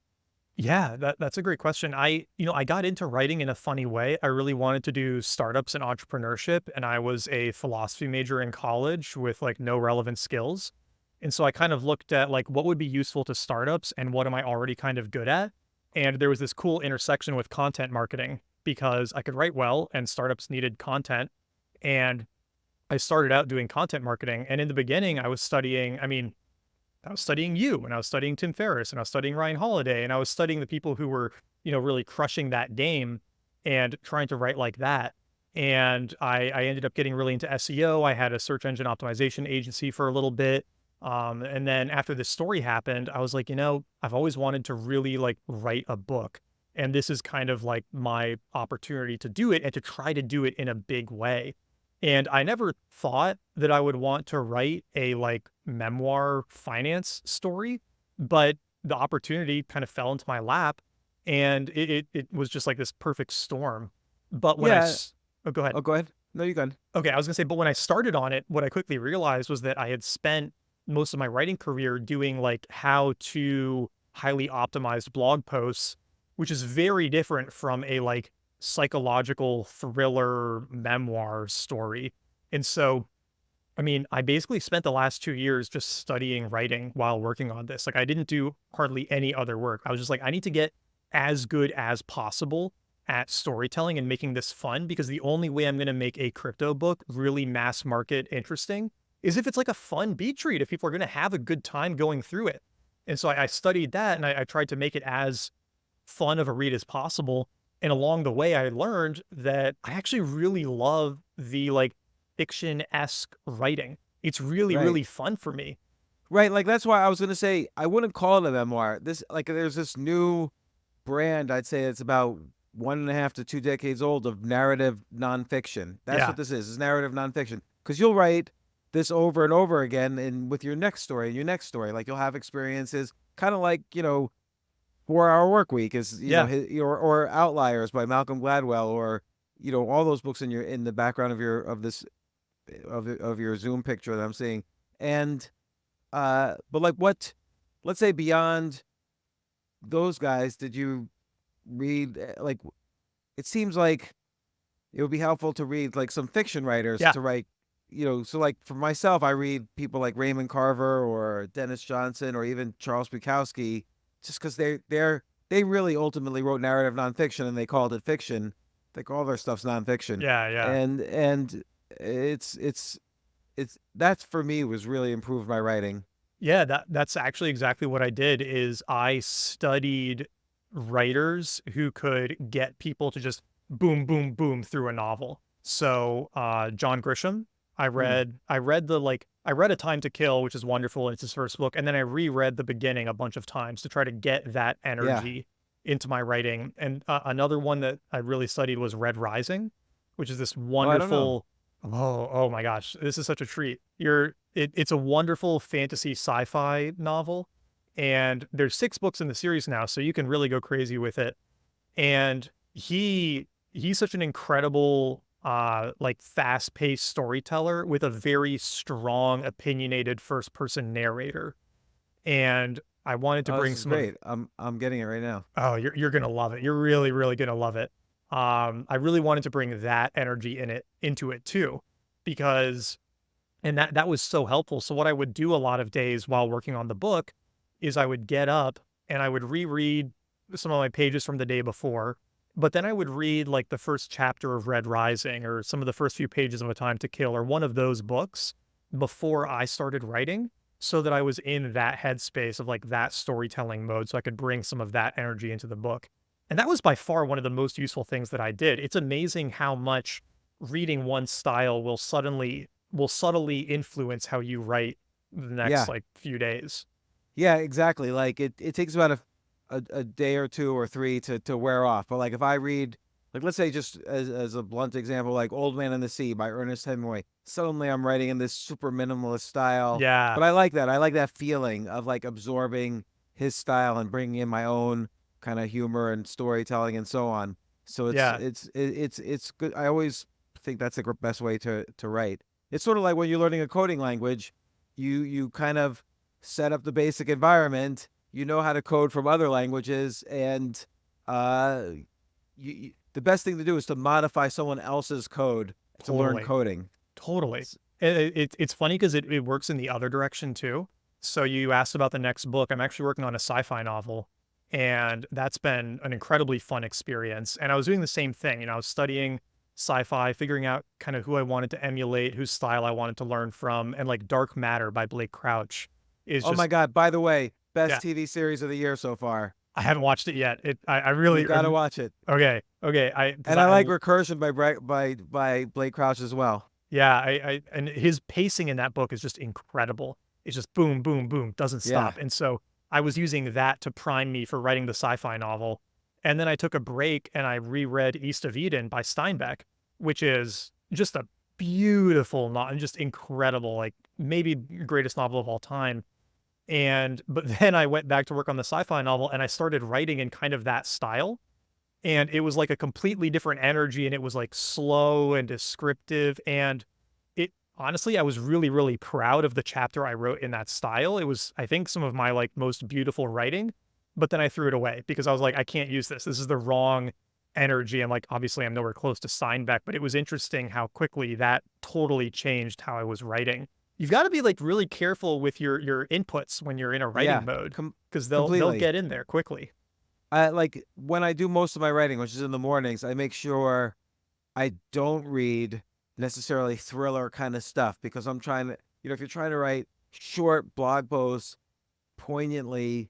Yeah, that's a great question. I got into writing in a funny way. I really wanted to do startups and entrepreneurship, and I was a philosophy major in college with like no relevant skills. And so I kind of looked at like what would be useful to startups and what am I already kind of good at? And there was this cool intersection with content marketing because I could write well and startups needed content. And I started out doing content marketing. And in the beginning, I was studying you and I was studying Tim Ferriss and I was studying Ryan Holiday and I was studying the people who were, really crushing that game and trying to write like that. And I ended up getting really into SEO. I had a search engine optimization agency for a little bit. And then after this story happened, I was like, I've always wanted to really like write a book. And this is kind of like my opportunity to do it and to try to do it in a big way. And I never thought that I would want to write a like memoir finance story, but the opportunity kind of fell into my lap and it was just like this perfect storm. But Yeah. oh, go ahead. Oh, go ahead. No, you can. Okay. I was gonna say, but when I started on it, what I quickly realized was that I had spent most of my writing career doing like how to highly optimized blog posts, which is very different from a like psychological thriller memoir story. And so, I mean, I basically spent the last 2 years just studying writing while working on this. Like, I didn't do hardly any other work. I was just like, I need to get as good as possible at storytelling and making this fun because the only way I'm going to make a crypto book really mass market interesting is if it's like a fun beat read, if people are going to have a good time going through it. And so I studied that, and I tried to make it as fun of a read as possible. And along the way, I learned that I actually really love the like fiction-esque writing. It's really, Right. really fun for me. Right. Like that's why I was gonna say I wouldn't call it a memoir. This like there's this new brand, I'd say it's about 1.5 to 2 decades old of narrative nonfiction. That's Yeah. what this is narrative nonfiction. Because you'll write this over and over again and with your next story and your next story. Like you'll have experiences kind of like, 4 Hour Work Week is, Yeah. or Outliers by Malcolm Gladwell, or, all those books in the background of your Zoom picture that I'm seeing. And but like what, let's say beyond those guys, did you read like it seems like it would be helpful to read like some fiction writers Yeah. to write, so like for myself, I read people like Raymond Carver or Dennis Johnson or even Charles Bukowski, just because they really ultimately wrote narrative nonfiction and they called it fiction. Like all their stuff's nonfiction, Yeah. Yeah. and it's that's for me was really improved my writing. Yeah, that's actually exactly what I did is I studied writers who could get people to just boom, boom, boom through a novel. So John Grisham, Mm, I read A Time to Kill, which is wonderful, and it's his first book, and then I reread the beginning a bunch of times to try to get that yeah. energy into my writing. And another one that I really studied was Red Rising, which is this Oh, I don't know. wonderful. Oh my gosh, this is such a treat. It's a wonderful fantasy sci-fi novel, and there's 6 books in the series now, so you can really go crazy with it. And he's such an incredible like fast-paced storyteller with a very strong opinionated first-person narrator. And I wanted to Oh, this bring is some of great. I'm getting it right now. Oh, you're gonna love it. You're really, really gonna love it. I really wanted to bring that energy into it too, because and that was so helpful. So what I would do a lot of days while working on the book is I would get up and I would reread some of my pages from the day before, but then I would read like the first chapter of Red Rising or some of the first few pages of A Time to Kill or one of those books before I started writing so that I was in that headspace of like that storytelling mode so I could bring some of that energy into the book. And that was by far one of the most useful things that I did. It's amazing how much reading one style will subtly influence how you write the next Yeah. like few days. Yeah, exactly. Like it takes about a day or two or three to wear off. But like if I read, like let's say just as a blunt example, like Old Man and the Sea by Ernest Hemingway, suddenly I'm writing in this super minimalist style. Yeah. But I like that. I like that feeling of like absorbing his style and bringing in my own kind of humor and storytelling and so on. So Yeah. it's good. I always think that's the best way to write. It's sort of like when you're learning a coding language, you kind of set up the basic environment, you know how to code from other languages, and uh, the best thing to do is to modify someone else's code to learn Totally. coding. Totally. S- It's funny because it works in the other direction too. So you asked about the next book. I'm actually working on a sci-fi novel, and that's been an incredibly fun experience. And I was doing the same thing. I was studying sci-fi, figuring out kind of who I wanted to emulate, whose style I wanted to learn from, and like Dark Matter by Blake Crouch is Oh my just God! By the way, best yeah. TV series of the year so far. I haven't watched it yet. I You really got to watch it. okay. Okay. I because And I like Recursion by Blake Crouch as well. yeah, and his pacing in that book is just incredible. It's just boom, boom, boom, doesn't Yeah. stop. And so I was using that to prime me for writing the sci-fi novel. And then I took a break and I reread East of Eden by Steinbeck, which is just a beautiful and just incredible, like maybe greatest novel of all time. And but then I went back to work on the sci-fi novel and I started writing in kind of that style, and it was like a completely different energy, and it was like slow and descriptive, and it honestly I was really, really proud of the chapter I wrote in that style. It was, I think, some of my like most beautiful writing, but then I threw it away because I was like, I can't use this is the wrong energy. And like obviously I'm nowhere close to Steinbeck, but it was interesting how quickly that totally changed how I was writing. You've got to be like really careful with your inputs when you're in a writing Yeah. mode because they'll Completely. get in there quickly. I like when I do most of my writing, which is in the mornings, I make sure I don't read necessarily thriller kind of stuff because I'm trying to, if you're trying to write short blog posts, poignantly,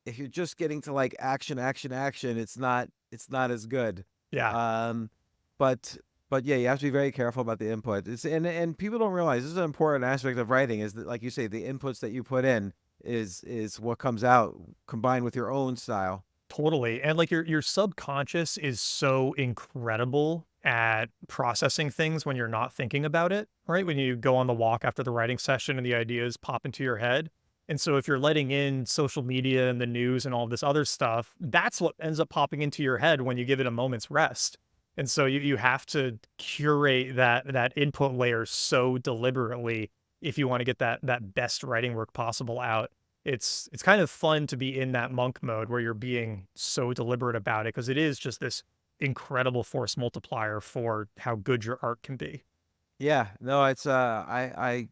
if you're just getting to like action, it's not as good. Yeah. Um, but yeah, you have to be very careful about the input. And people don't realize this is an important aspect of writing, is that, like you say, the inputs that you put in is what comes out combined with your own style. Totally. And like your subconscious is so incredible at processing things when you're not thinking about it, right? When you go on the walk after the writing session and the ideas pop into your head. And so if you're letting in social media and the news and all this other stuff, that's what ends up popping into your head when you give it a moment's rest. And so you have to curate that input layer so deliberately if you want to get that best writing work possible out. It's kind of fun to be in that monk mode where you're being so deliberate about it, because it is just this incredible force multiplier for how good your art can be. Yeah, no, it's I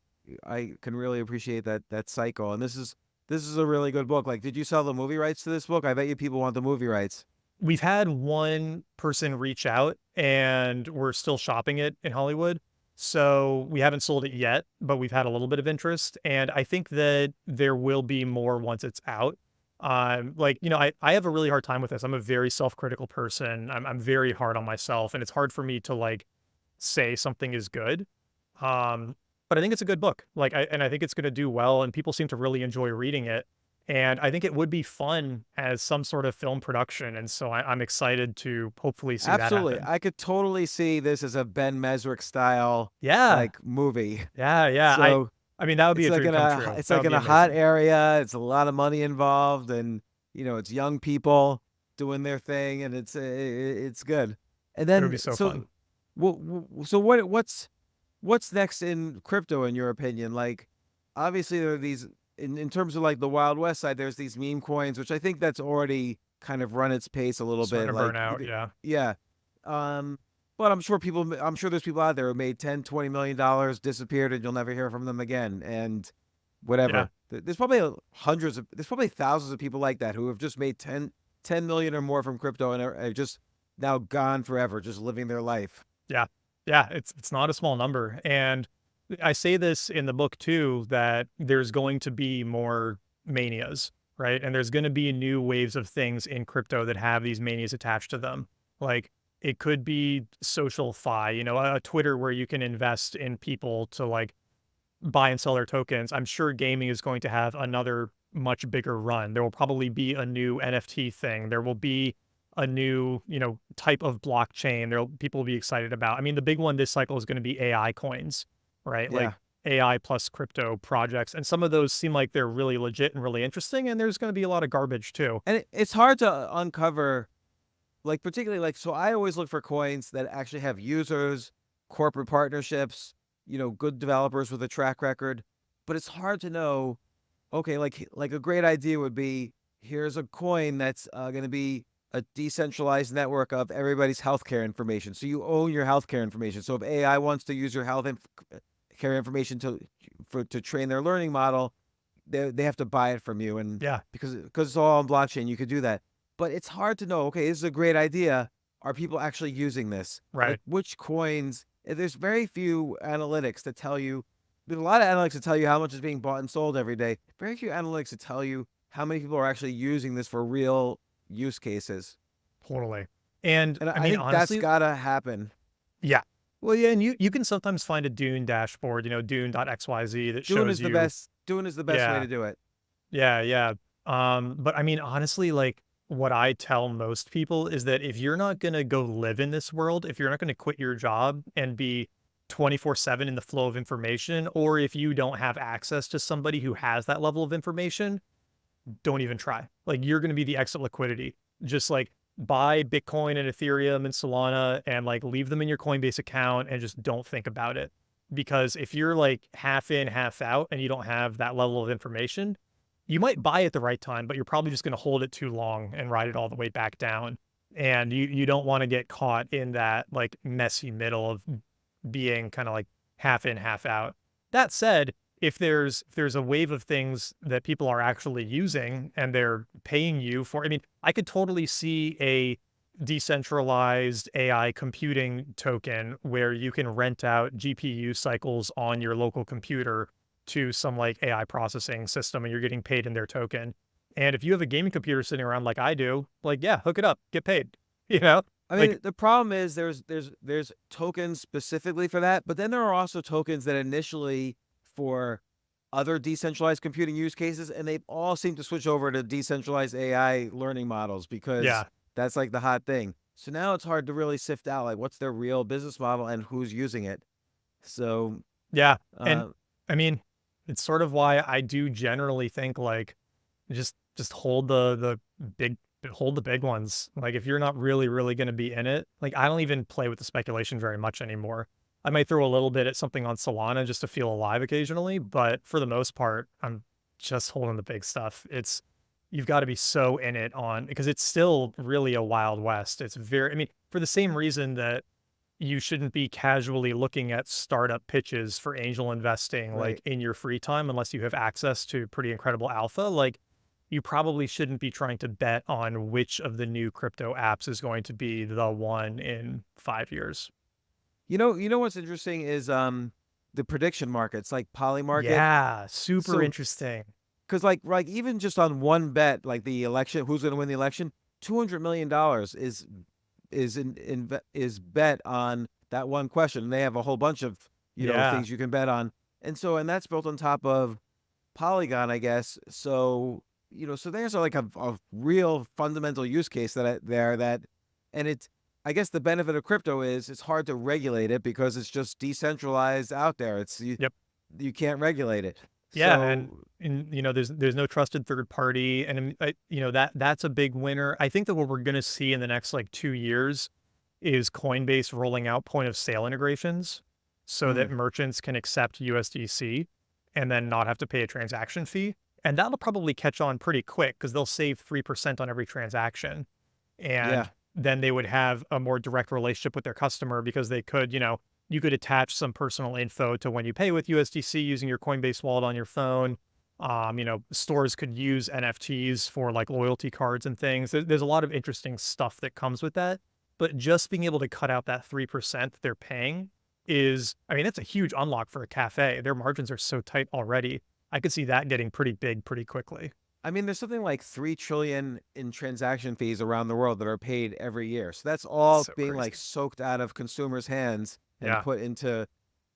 can really appreciate that cycle. And this is a really good book. Like, did you sell the movie rights to this book? I bet you people want the movie rights. We've had one person reach out and we're still shopping it in Hollywood. So we haven't sold it yet, but we've had a little bit of interest. And I think that there will be more once it's out. Like, I have a really hard time with this. I'm a very self-critical person. I'm very hard on myself, and it's hard for me to like say something is good. But I think it's a good book. And I think it's going to do well, and people seem to really enjoy reading it. And I think it would be fun as some sort of film production. And so I'm excited to hopefully see that Absolutely. happen. I could totally see this as a Ben Mesrick style Yeah. like movie. Yeah. Yeah. So I mean, that would be it's a like dream in come a true. it's That like would in be a hot amazing. area. It's a lot of money involved, and it's young people doing their thing, and it's good. And It would be then so fun. what's next in crypto in your opinion? Like, obviously there are these in terms of like the Wild West side, there's these meme coins, which I think that's already kind of run its pace a little Starting bit. to burn Like, out. Yeah. yeah. But I'm sure there's people out there who made 10, $20 million, disappeared, and you'll never hear from them again. And Yeah. whatever. There's probably there's probably thousands of people like that who have just made 10 million or more from crypto and are just now gone forever, just living their life. Yeah. Yeah. It's not a small number. And I say this in the book too, that there's going to be more manias, right? And there's going to be new waves of things in crypto that have these manias attached to them. Like, it could be social fi, a Twitter where you can invest in people to like buy and sell their tokens. I'm sure gaming is going to have another much bigger run. There will probably be a new NFT thing. There will be a new, type of blockchain. People will be excited about. I mean, the big one this cycle is going to be AI coins, right? Like Yeah. AI plus crypto projects. And some of those seem like they're really legit and really interesting. And there's going to be a lot of garbage too. And it's hard to uncover, like, particularly like, so I always look for coins that actually have users, corporate partnerships, good developers with a track record. But it's hard to know, okay, like a great idea would be, here's a coin that's going to be a decentralized network of everybody's healthcare information. So you own your healthcare information. So if AI wants to use your care information to train their learning model, they have to buy it from you. And Yeah. because it's all on blockchain, you could do that. But it's hard to know, okay, this is a great idea. Are people actually using this? Right. Like, which coins? There's very few analytics that tell you. There's a lot of analytics that tell you how much is being bought and sold every day. Very few analytics that tell you how many people are actually using this for real use cases. Totally. And And I I mean, think that's honestly, gotta happen. yeah. Well, yeah, and you can sometimes find a Dune dashboard, Dune.xyz that Dune shows is the you. best. Dune is the best way Yeah. to do it. Yeah, yeah. But I mean, honestly, like what I tell most people is that if you're not gonna go live in this world, if you're not gonna quit your job and be 24/7 in the flow of information, or if you don't have access to somebody who has that level of information, don't even try. Like, you're gonna be the exit liquidity. Just like buy Bitcoin and Ethereum and Solana and like leave them in your Coinbase account and just don't think about it. Because if you're like half in, half out, and you don't have that level of information, you might buy at the right time, but you're probably just going to hold it too long and ride it all the way back down. And you don't want to get caught in that like messy middle of being kind of like half in, half out. That said, if there's a wave of things that people are actually using and they're paying you for, I mean, I could totally see a decentralized AI computing token where you can rent out GPU cycles on your local computer to some like AI processing system and you're getting paid in their token. And if you have a gaming computer sitting around like I do, like, yeah, hook it up, get paid, you know? I mean, Like, the problem is there's tokens specifically for that, but then there are also tokens that initially for other decentralized computing use cases, and they all seem to switch over to decentralized AI learning models because yeah, that's like the hot thing. So now it's hard to really sift out like what's their real business model and who's using it. So, yeah. And uh, I mean, it's sort of why I do generally think like just hold big hold the big ones. Like if you're not really going to be in it, like I don't even play with the speculation very much anymore. I might throw a little bit at something on Solana just to feel alive occasionally, but for the most part, I'm just holding the big stuff. It's you've got to be so in it on because it's still really a wild west. It's very I mean, for the same reason that you shouldn't be casually looking at startup pitches for angel investing like right. in your free time unless you have access to pretty incredible alpha. Like you probably shouldn't be trying to bet on which of the new crypto apps is going to be the one in 5 years. You know what's interesting is the prediction markets like Polymarket. Yeah, super So interesting. because like even just on one bet, like the election, who's going to win the election, $200 million is bet on that one question. And they have a whole bunch of Yeah, things you can bet on, and that's built on top of Polygon, I guess. So so there's like a real fundamental use case and it's I guess the benefit of crypto is it's hard to regulate it because it's just decentralized out there. yep. You can't regulate it. Yeah, and So there's no trusted third party, and that's a big winner. I think that what we're going to see in the next like 2 years is Coinbase rolling out point of sale integrations so that mm, merchants can accept USDC and then not have to pay a transaction fee. And that'll probably catch on pretty quick because they'll save 3% on every transaction. yeah, And then they would have a more direct relationship with their customer because they could, you could attach some personal info to when you pay with USDC using your Coinbase wallet on your phone. Stores could use NFTs for like loyalty cards and things. There's a lot of interesting stuff that comes with that. But just being able to cut out that 3% that they're paying is, I mean, that's a huge unlock for a cafe. Their margins are so tight already. I could see that getting pretty big pretty quickly. I mean, there's something like 3 trillion in transaction fees around the world that are paid every year. So that's all So being like crazy. soaked out of consumers' hands and Yeah. put into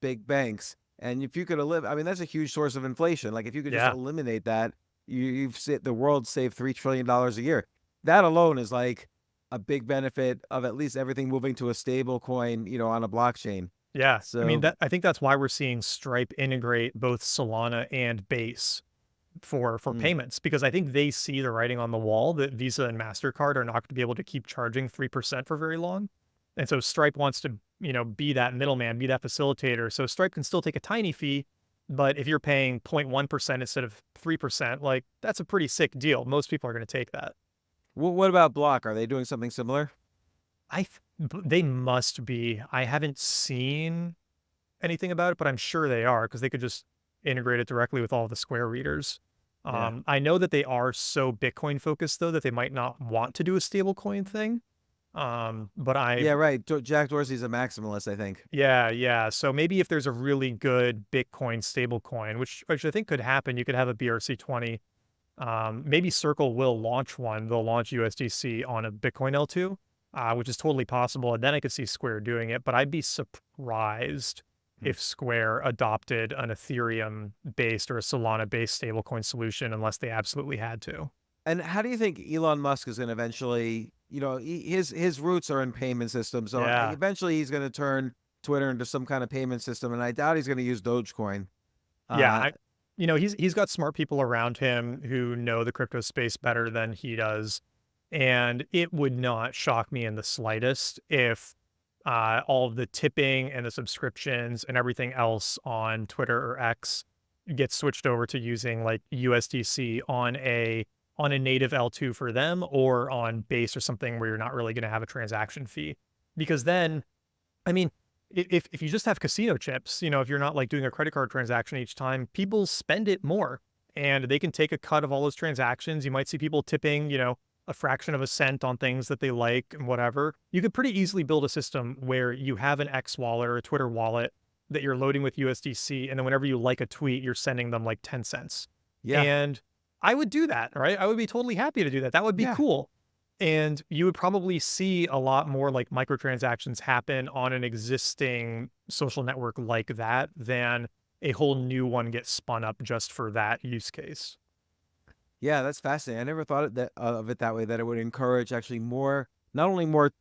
big banks. And if you could I mean, that's a huge source of inflation. Like if you could just Yeah. eliminate that, the world saved $3 trillion a year. That alone is like a big benefit of at least everything moving to a stable coin, on a blockchain. Yeah. I mean, So, I think that's why we're seeing Stripe integrate both Solana and Base for mm, payments because I think they see the writing on the wall that Visa and MasterCard are not going to be able to keep charging 3% for very long. And so Stripe wants to, be that middleman, be that facilitator. So Stripe can still take a tiny fee, but if you're paying 0.1% instead of 3%, like that's a pretty sick deal. Most people are going to take that. what about Block? Are they doing something similar? They must be. I haven't seen anything about it, but I'm sure they are because they could just integrate it directly with all of the Square readers. Yeah. I know that they are so Bitcoin focused though that they might not want to do a stablecoin thing. But Yeah, right. Jack Dorsey's a maximalist, I think. yeah. So maybe if there's a really good Bitcoin stablecoin, which I think could happen, you could have a BRC20. Maybe Circle will launch one. They'll launch USDC on a Bitcoin L2, which is totally possible. And then I could see Square doing it, but I'd be surprised Hmm. if Square adopted an Ethereum based or a Solana based stablecoin solution unless they absolutely had to. And how do you think Elon Musk is going to eventually, his roots are in payment systems. So Yeah. eventually he's going to turn Twitter into some kind of payment system. And I doubt he's going to use Dogecoin. Yeah. Uh, He's got smart people around him who know the crypto space better than he does. And it would not shock me in the slightest if all of the tipping and the subscriptions and everything else on Twitter or X gets switched over to using like USDC on a native L2 for them or on Base or something where you're not really going to have a transaction fee. Because then, I mean, if you just have casino chips, if you're not like doing a credit card transaction each time, people spend it more and they can take a cut of all those transactions. You might see people tipping, a fraction of a cent on things that they like and whatever. You could pretty easily build a system where you have an X wallet or a Twitter wallet that you're loading with USDC, and then whenever you like a tweet, you're sending them like 10 cents. Yeah. And I would do that, right? I would be totally happy to do that. That would be Yeah. cool. And you would probably see a lot more like microtransactions happen on an existing social network like that than a whole new one get spun up just for that use case. Yeah, that's fascinating. I never thought of it that way, that it would encourage actually more, not only more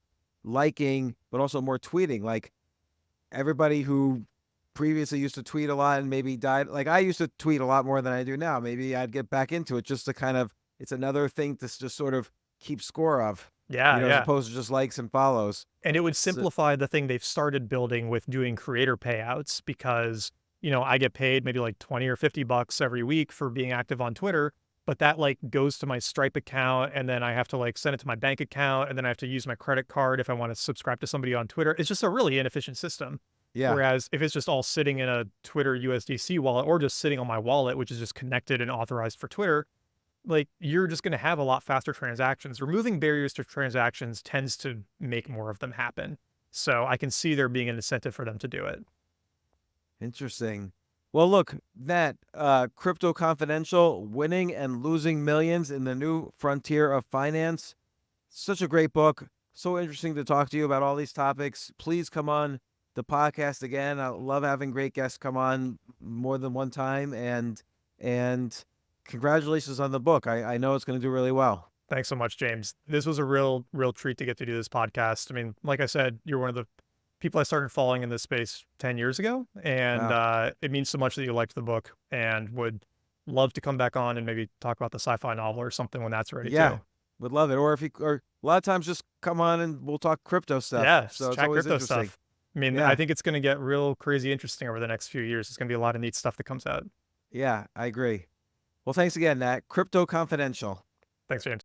liking, but also more tweeting. Like everybody who previously used to tweet a lot and maybe died. Like I used to tweet a lot more than I do now. Maybe I'd get back into it just to kind of, it's another thing to just sort of keep score of, Yeah, as yeah. opposed to just likes and follows. And it would So, simplify the thing they've started building with doing creator payouts because, I get paid maybe like 20 or $50 every week for being active on Twitter, but that like goes to my Stripe account and then I have to like send it to my bank account and then I have to use my credit card if I want to subscribe to somebody on Twitter. It's just a really inefficient system. yeah, Whereas if it's just all sitting in a Twitter USDC wallet or just sitting on my wallet, which is just connected and authorized for Twitter, like you're just going to have a lot faster transactions. Removing barriers to transactions tends to make more of them happen. So I can see there being an incentive for them to do it. interesting. Well, look, that Crypto Confidential, Winning and Losing Millions in the New Frontier of Finance. Such a great book. So interesting to talk to you about all these topics. Please come on the podcast again. I love having great guests come on more than one time. And congratulations on the book. I know it's going to do really well. Thanks so much, James. This was a real treat to get to do this podcast. I mean, like I said, you're one of the people I started following in this space 10 years ago. And Wow. it means so much that you liked the book and would love to come back on and maybe talk about the sci-fi novel or something when that's ready Yeah, too. would love it. Or a lot of times just come on and we'll talk crypto stuff. Yeah, So it's chat always crypto interesting. stuff. I mean, Yeah. I think it's going to get real crazy interesting over the next few years. It's going to be a lot of neat stuff that comes out. Yeah, I agree. Well, thanks again, Nat. Crypto Confidential. Thanks, James.